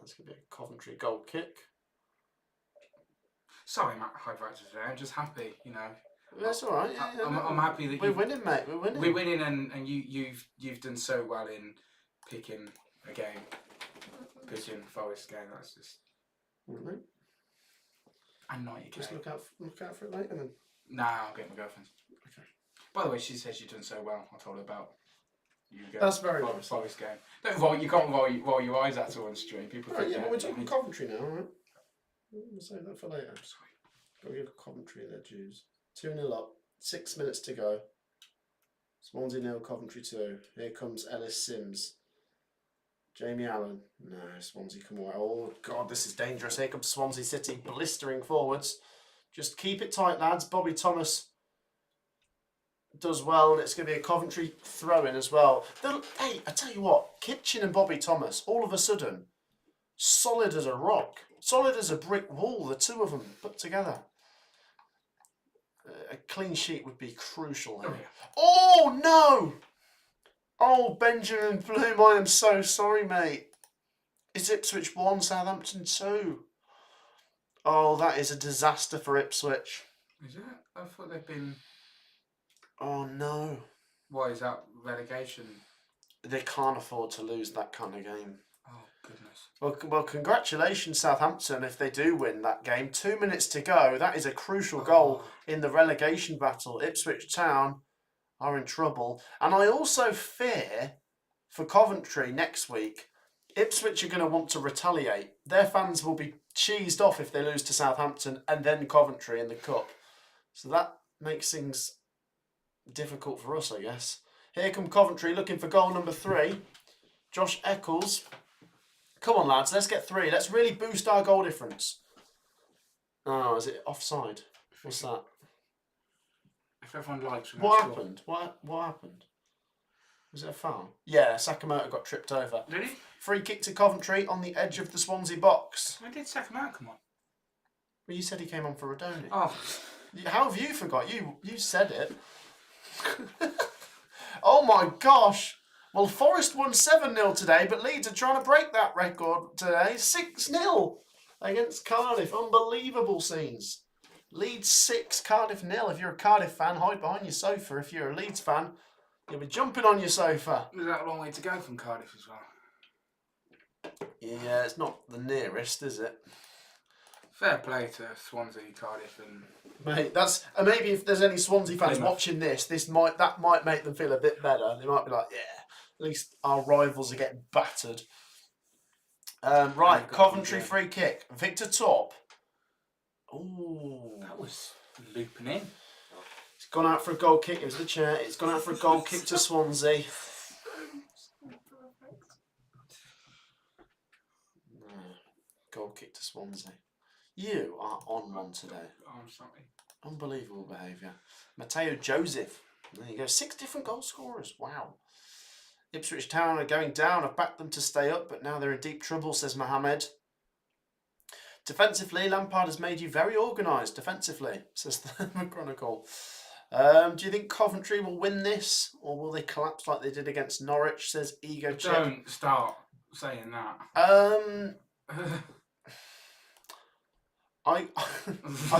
That's going to be a Coventry goal kick. Sorry, Matt, high vibes today. I'm just happy, you know. That's all right. Yeah, I'm happy that we're winning, mate. We're winning. We're winning, and you've done so well in picking a game, picking Forest game. That's just. Really? And not your Just game. look out for it later then. Nah, I'll get my girlfriend. Okay. By the way, she says you've done so well. I told her about you. That's very nice. Forest game. Don't roll. You can't roll your eyes at her on stream. People. Right, yeah, but we're talking Coventry now, all right? We'll save that for later. Sorry. Got to give Coventry their dues. 2-0 up. 6 minutes to go. Swansea 0, Coventry 2. Here comes Ellis Sims. Jamie Allen. No, Swansea come away. Oh, God, this is dangerous. Here comes Swansea City blistering forwards. Just keep it tight, lads. Bobby Thomas does well, and it's going to be a Coventry throw-in as well. Hey, I tell you what, Kitchen and Bobby Thomas, all of a sudden, solid as a rock. Solid as a brick wall, the two of them put together. A clean sheet would be crucial here. Oh, no! Oh, Benjamin Bloom, I am so sorry, mate. It's Ipswich 1, Southampton 2. Oh, that is a disaster for Ipswich. Is it? I thought they'd been. Oh, no. Why is that relegation? They can't afford to lose that kind of game. Oh, goodness. Well, congratulations, Southampton, if they do win that game. 2 minutes to go. That is a crucial goal in the relegation battle. Ipswich Town are in trouble. And I also fear for Coventry next week, Ipswich are going to want to retaliate. Their fans will be cheesed off if they lose to Southampton and then Coventry in the cup. So that makes things difficult for us, I guess. Here come Coventry looking for goal number 3. Josh Eccles. Come on, lads, let's get 3. Let's really boost our goal difference. Oh, is it offside? What's that? If everyone likes when What happened? What happened? Was it a foul? Yeah, Sakamoto got tripped over. Did he? Free kick to Coventry on the edge of the Swansea box. When did Sakamoto come on? Well, you said he came on for Radoni. Oh. How have you forgot? You said it. Oh my gosh. Well, Forest won 7-0 today, but Leeds are trying to break that record today. 6-0 against Cardiff. Unbelievable scenes. Leeds 6, Cardiff 0. If you're a Cardiff fan, hide behind your sofa. If you're a Leeds fan, you'll be jumping on your sofa. Is that a long way to go from Cardiff as well? Yeah, it's not the nearest, is it? Fair play to Swansea, Cardiff, and mate. That's maybe if there's any Swansea fans Plymouth watching this, that might make them feel a bit better. They might be like, yeah, at least our rivals are getting battered. Right, Coventry free kick. Victor Top. Oh, that was looping in. It's gone out for a goal kick. It was the chair. It's gone out for a goal kick to Swansea. No. Goal kick to Swansea. You are on one today. Oh, I'm sorry. Unbelievable behaviour. Matteo Joseph. There you go. 6 different goal scorers. Wow. Ipswich Town are going down. I've backed them to stay up, but now they're in deep trouble, says Mohammed. Defensively, Lampard has made you very organised defensively, says the Chronicle. Do you think Coventry will win this, or will they collapse like they did against Norwich, says Ego Chip? Don't start saying that. I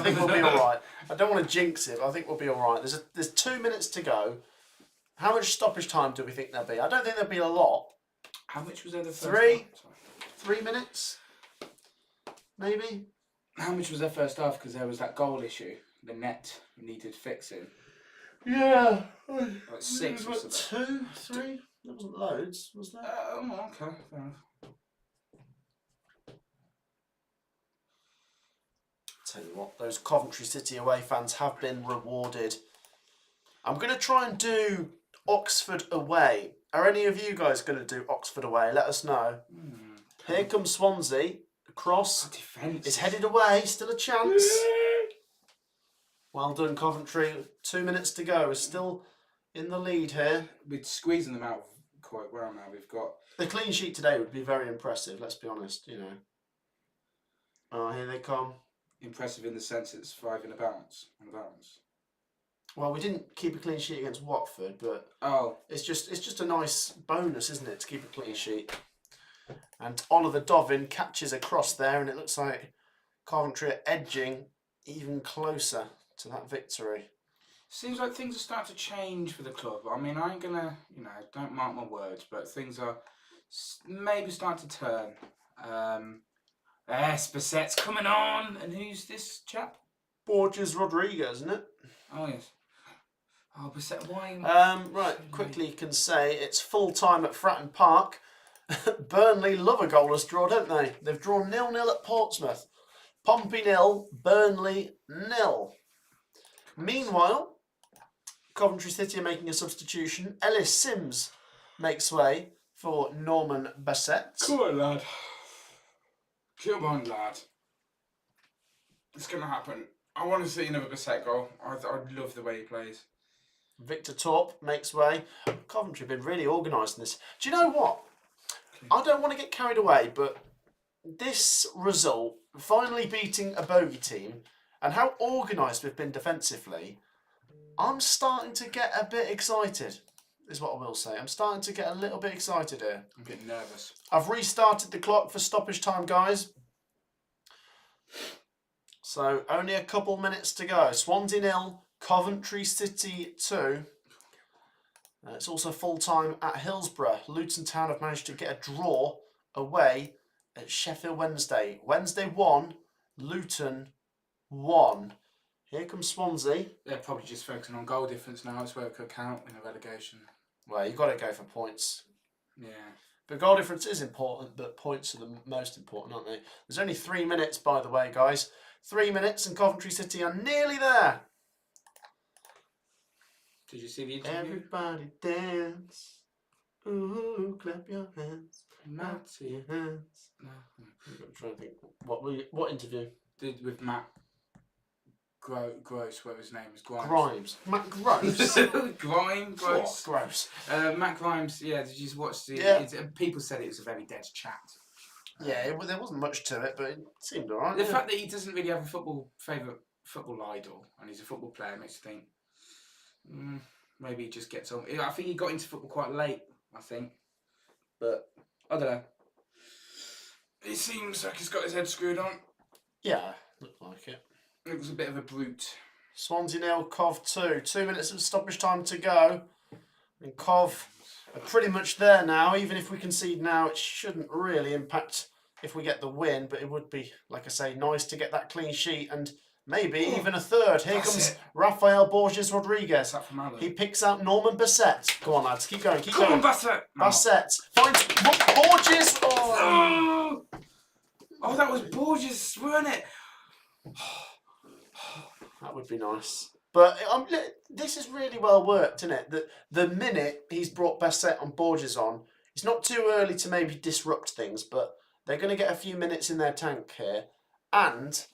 think we'll be all right. I don't want to jinx it, but I think we'll be all right. There's 2 minutes to go. How much stoppage time do we think there'll be? I don't think there'll be a lot. How much was there the first 3? half? 3 minutes? Maybe? How much was their first half? Because there was that goal issue. The net needed fixing. Yeah. Like 6 or What, something. 2, 3? There wasn't loads, was there? Okay, fair enough. Tell you what, those Coventry City away fans have been rewarded. I'm going to try and do Oxford away. Are any of you guys going to do Oxford away? Let us know. Here comes Swansea. Cross. Defence. It's headed away. Still a chance. Well done, Coventry. 2 minutes to go. We're still in the lead here. We're squeezing them out quite well now. We've got... The clean sheet today would be very impressive, let's be honest, you know. Oh, here they come. Impressive in the sense it's 5 in a bounce. Well, we didn't keep a clean sheet against Watford, but Oh, it's just a nice bonus, isn't it, to keep a clean sheet. And Oliver Dovin catches across there, and it looks like Coventry are edging even closer to that victory. Seems like things are starting to change for the club. I mean, I ain't gonna, don't mark my words, but things are maybe starting to turn. Yes, Bassett's coming on, and who's this chap? Borges Rodriguez, isn't it? Oh yes. Oh, Bassett, why? Right, quickly can say it's full time at Fratton Park. Burnley love a goalless draw, don't they? They've drawn 0-0 at Portsmouth. Pompey 0, Burnley 0. Meanwhile, Coventry City are making a substitution. Ellis Sims makes way for Norman Bassett. Come on, lad. Come on, lad. It's going to happen. I want to see another Bassett goal. I love the way he plays. Victor Torp makes way. Coventry have been really organised in this. Do you know what? I don't want to get carried away, but this result, finally beating a bogey team, and how organised we've been defensively, I'm starting to get a bit excited, is what I will say. I'm starting to get a little bit excited here. I'm getting nervous. I've restarted the clock for stoppage time, guys. So, only a couple minutes to go. Swansea 0, Coventry City 2. It's also full time at Hillsborough. Luton Town have managed to get a draw away at Sheffield Wednesday. Wednesday 1, Luton 1. Here comes Swansea. They're probably just focusing on goal difference now. It's where it could count in a relegation. Well, you've got to go for points. Yeah. But goal difference is important, but points are the most important, aren't they? There's only 3 minutes, by the way, guys. 3 minutes and Coventry City are nearly there. Did you see the interview? Everybody dance. Ooh, clap your hands. Matty. Your hands. No. I'm trying to think. What interview? Did with Matt Gross, whatever his name is. Grimes. Matt Gross. Grimes. What? Gross. Matt Grimes, yeah, did you just watch the... Yeah. People said it was a very dead chat. Yeah, there wasn't much to it, but it seemed alright. The fact that he doesn't really have a favourite football idol, and he's a football player, makes you think, maybe he just gets on. I think he got into football quite late, I think. But, I don't know. He seems like he's got his head screwed on. Yeah, looked like it. It was a bit of a brute. Swansea 0, Cov 2. 2 minutes of stoppage time to go. And Cov are pretty much there now. Even if we concede now, it shouldn't really impact if we get the win. But it would be, like I say, nice to get that clean sheet and maybe even a third. Here comes Rafael Borges Rodriguez. He picks out Norman Bassett. Go on, lads. Keep going. Come on, Bassett. Bassett finds Borges. Oh, that was Borges, weren't it? That would be nice. But this is really well worked, isn't it? The minute he's brought Bassett and Borges on, it's not too early to maybe disrupt things, but they're going to get a few minutes in their tank here. And,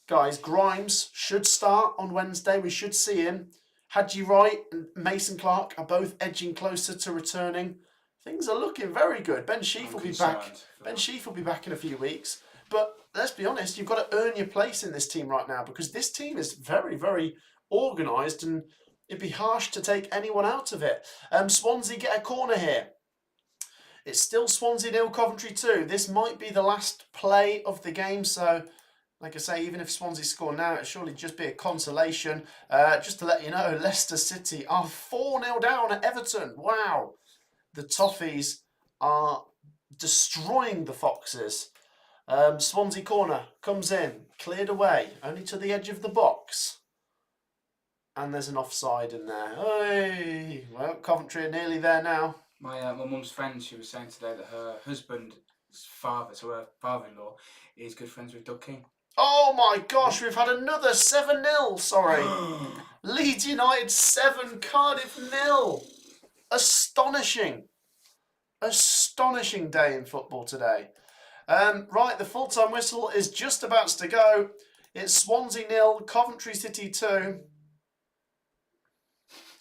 guys, Grimes should start on Wednesday. We should see him. Hadji Wright and Mason Clark are both edging closer to returning. Things are looking very good. Ben Sheaf will be back. Ben Sheaf will be back in a few weeks. But let's be honest, you've got to earn your place in this team right now because this team is very, very organised and it'd be harsh to take anyone out of it. Swansea get a corner here. It's still Swansea 0, Coventry 2. This might be the last play of the game, so like I say, even if Swansea score now, it'll surely just be a consolation. Just to let you know, Leicester City are 4-0 down at Everton. Wow. The Toffees are destroying the Foxes. Swansea corner comes in, cleared away, only to the edge of the box. And there's an offside in there. Hey! Well, Coventry are nearly there now. My mum's friend, she was saying today that her husband's father, so her father-in-law, is good friends with Doug King. Oh my gosh, we've had another 7-0, sorry. Leeds United 7, Cardiff 0. Astonishing. Astonishing day in football today. Right, the full-time whistle is just about to go. It's Swansea 0, Coventry City 2.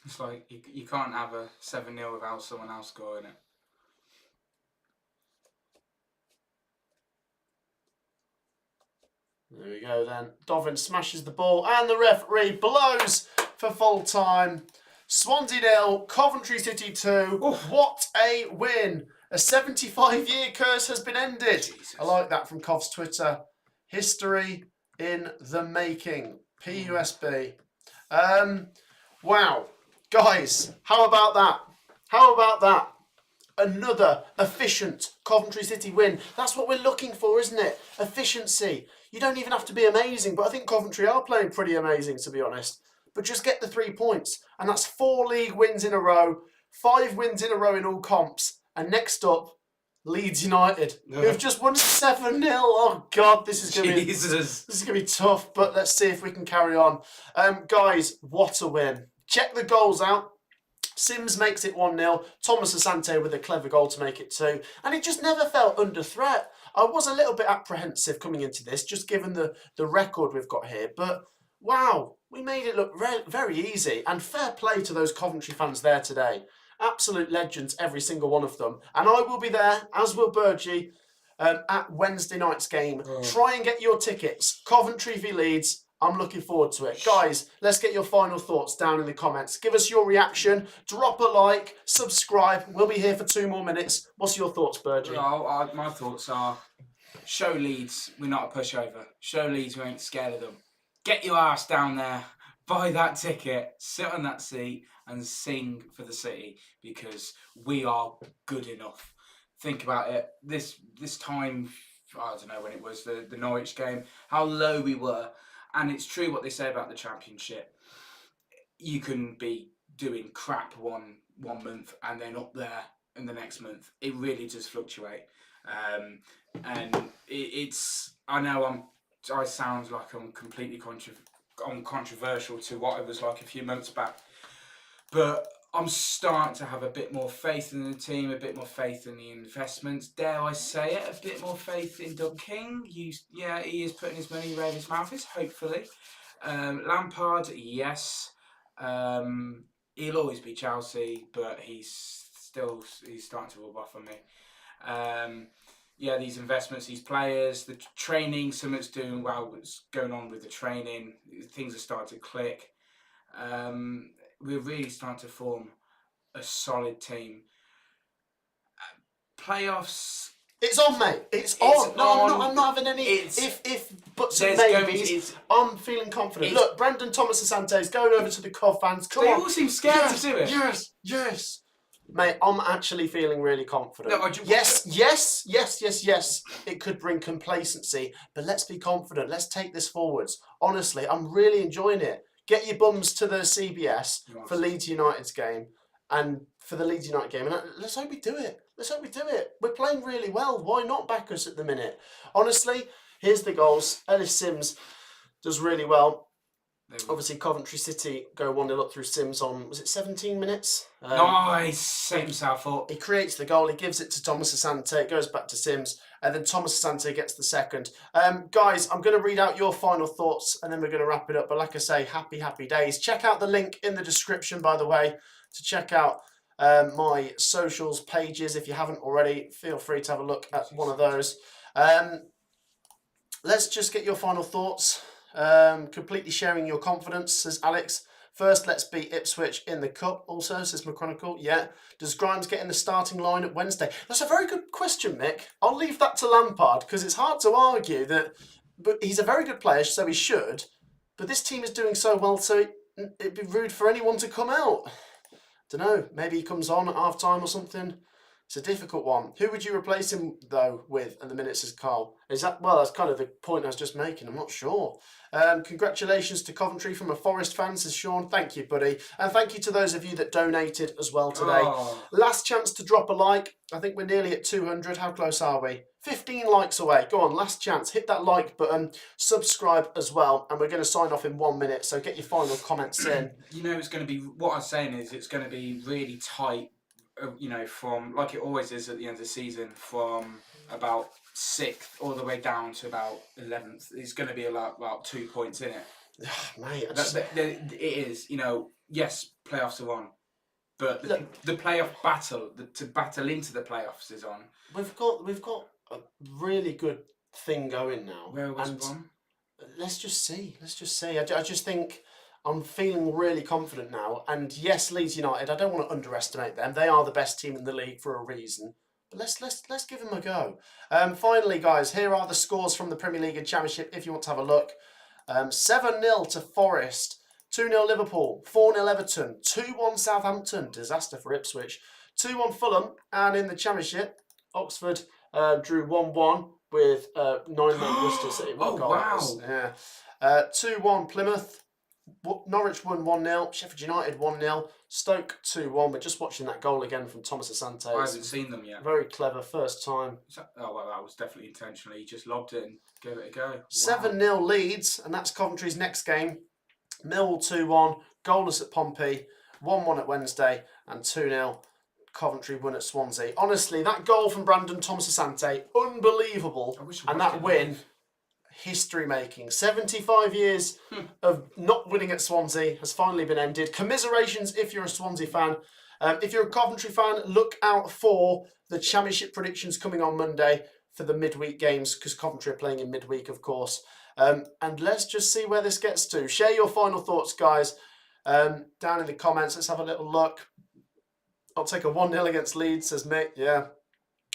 It's like you can't have a 7-0 without someone else scoring it. There we go then. Dovin smashes the ball and the referee blows for full-time. Swansea 0, Coventry City 2. Oof. What a win. A 75-year curse has been ended. Jesus. I like that from Cov's Twitter. History in the making. PUSB. Wow. Guys, how about that? How about that? Another efficient Coventry City win. That's what we're looking for, isn't it? Efficiency. You don't even have to be amazing, but I think Coventry are playing pretty amazing, to be honest. But just get the 3 points. And that's 4 league wins in a row, 5 wins in a row in all comps. And next up, Leeds United, who've just won 7-0. Oh, God, this is gonna be tough, but let's see if we can carry on. Guys, what a win. Check the goals out. Sims makes it 1-0. Thomas Asante with a clever goal to make it 2. And it just never felt under threat. I was a little bit apprehensive coming into this, just given the record we've got here. But, wow, we made it look very easy. And fair play to those Coventry fans there today. Absolute legends, every single one of them. And I will be there, as will Burgie, at Wednesday night's game. Try and get your tickets. Coventry v Leeds. I'm looking forward to it. Guys, let's get your final thoughts down in the comments. Give us your reaction. Drop a like. Subscribe. We'll be here for 2 more minutes. What's your thoughts, Burgie? Well, my thoughts are, show Leeds we're not a pushover. Show Leeds we ain't scared of them. Get your ass down there. Buy that ticket. Sit on that seat and sing for the city, because we are good enough. Think about it. This time, I don't know when it was, the Norwich game, how low we were. And it's true what they say about the Championship. You can be doing crap one month and then up there in the next month. It really does fluctuate. And it's, I know I sound like I'm completely controversial to what I was like a few months back. But I'm starting to have a bit more faith in the team, a bit more faith in the investments. Dare I say it, a bit more faith in Doug King. He is putting his money where his mouth is, hopefully. Lampard, yes. He'll always be Chelsea, but he's starting to rub off on me. These investments, these players, the training, something's doing well, what's going on with the training. Things are starting to click. We're really starting to form a solid team. Playoffs. It's on, mate. It's on. No, I'm not having any if buts and maybes. I'm feeling confident. Look, Brandon Thomas Asante is going over to the Cov fans. Come on. They all seem scared to do it. Yes. Mate, I'm actually feeling really confident. No, Yes. It could bring complacency, but let's be confident. Let's take this forwards. Honestly, I'm really enjoying it. Get your bums to the CBS for Leeds United's game and for the Leeds United game. And let's hope we do it. We're playing really well. Why not back us at the minute? Honestly, here's the goals. Ellis Sims does really well. Obviously, Coventry City go 1-0 up through Sims on, was it 17 minutes? Nice. Set himself up. He creates the goal. He gives it to Thomas Asante. It goes back to Sims. And then Thomas Asante gets the second. Guys, I'm going to read out your final thoughts and then we're going to wrap it up. But like I say, happy days. Check out the link in the description, by the way, to check out my socials pages. If you haven't already, feel free to have a look at one of those. Let's just get your final thoughts. Completely sharing your confidence, says Alex. First, let's beat Ipswich in the Cup, also, says McChronicle. Yeah. Does Grimes get in the starting line at Wednesday? That's a very good question, Mick. I'll leave that to Lampard, because it's hard to argue that, but he's a very good player, so he should. But this team is doing so well, so it'd be rude for anyone to come out. Don't know, maybe he comes on at half-time or something. It's a difficult one. Who would you replace him, though, with at the minute, says Carl? Well, that's kind of the point I was just making. I'm not sure. Congratulations to Coventry from a Forest fan, says Sean. Thank you, buddy. And thank you to those of you that donated as well today. Last chance to drop a like. I think we're nearly at 200. How close are we? 15 likes away. Go on, last chance. Hit that like button. Subscribe as well. And we're going to sign off in 1 minute. So get your final comments in. You know, it's going to be, what I'm saying is it's going to be really tight. From, like it always is at the end of the season, from about 6th all the way down to about 11th. It's going to be about 2 points in it. Mate, it is. Yes, playoffs are on, but the playoff battle, to battle into the playoffs is on. We've got a really good thing going now. Where was one? Let's just see. I just think I'm feeling really confident now. And yes, Leeds United, I don't want to underestimate them. They are the best team in the league for a reason. But let's give them a go. Finally, guys, here are the scores from the Premier League and Championship if you want to have a look. 7-0 to Forest, 2-0 Liverpool, 4-0 Everton, 2-1 Southampton, disaster for Ipswich, 2-1 Fulham, and in the Championship, Oxford drew 1-1 with 9-1 Bristol City. What a goal that was. Yeah. 2-1 Plymouth, Norwich won 1-0, Sheffield United 1-0, Stoke 2-1. We're just watching that goal again from Thomas Asante. I haven't seen them yet. Very clever first time. Oh, well, that was definitely intentional. He just lobbed it and gave it a go. Wow. 7-0 Leeds, and that's Coventry's next game. Millwall 2-1, goalless at Pompey, 1-1 at Wednesday, and 2-0 Coventry won at Swansea. Honestly, that goal from Brandon Thomas Asante, unbelievable. And that win, history making. 75 years of not winning at Swansea has finally been ended. Commiserations if you're a Swansea fan. If you're a Coventry fan, look out for the Championship predictions coming on Monday for the midweek games, because Coventry are playing in midweek, of course. And let's just see where this gets to. Share your final thoughts, guys, down in the comments. Let's have a little look. I'll take a 1-0 against Leeds, says Mick. Yeah.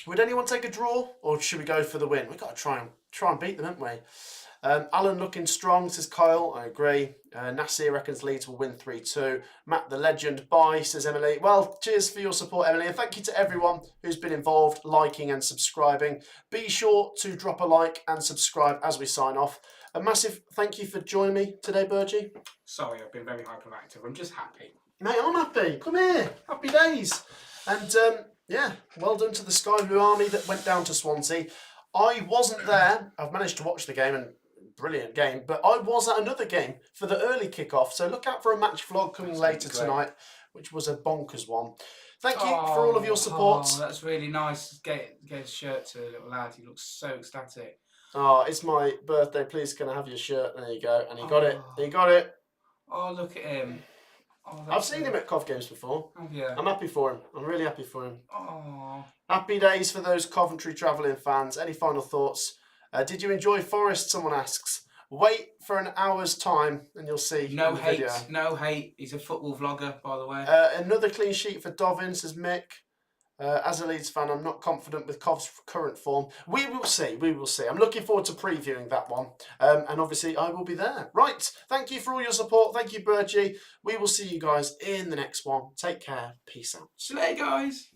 Would anyone take a draw, or should we go for the win? We've got to try and beat them, haven't we? Alan looking strong, says Kyle. I agree. Nasir reckons Leeds will win 3-2. Matt the legend, bye, says Emily. Well, cheers for your support, Emily. And thank you to everyone who's been involved, liking and subscribing. Be sure to drop a like and subscribe as we sign off. A massive thank you for joining me today, Burgie. Sorry, I've been very hyperactive. I'm just happy. Mate, I'm happy. Come here. Happy days. And yeah, well done to the Sky Blue Army that went down to Swansea. I wasn't there. I've managed to watch the game, and brilliant game. But I was at another game for the early kickoff. So look out for a match vlog coming later tonight, which was a bonkers one. Thank you for all of your support. Oh, that's really nice. Get a shirt to a little lad. He looks so ecstatic. Oh, it's my birthday. Please, can I have your shirt? There you go. And he got it. He got it. Oh, look at him. Oh, I've seen him at Cov games before. Oh, yeah. I'm happy for him. I'm really happy for him. Oh. Happy days for those Coventry travelling fans. Any final thoughts? Did you enjoy Forest? Someone asks. Wait for an hour's time and you'll see. No hate. Video. No hate. He's a football vlogger, by the way. Another clean sheet for Dovin, says Mick. As a Leeds fan, I'm not confident with Cov's current form. We will see. We will see. I'm looking forward to previewing that one. And obviously, I will be there. Right. Thank you for all your support. Thank you, Burgie. We will see you guys in the next one. Take care. Peace out. See you later, guys.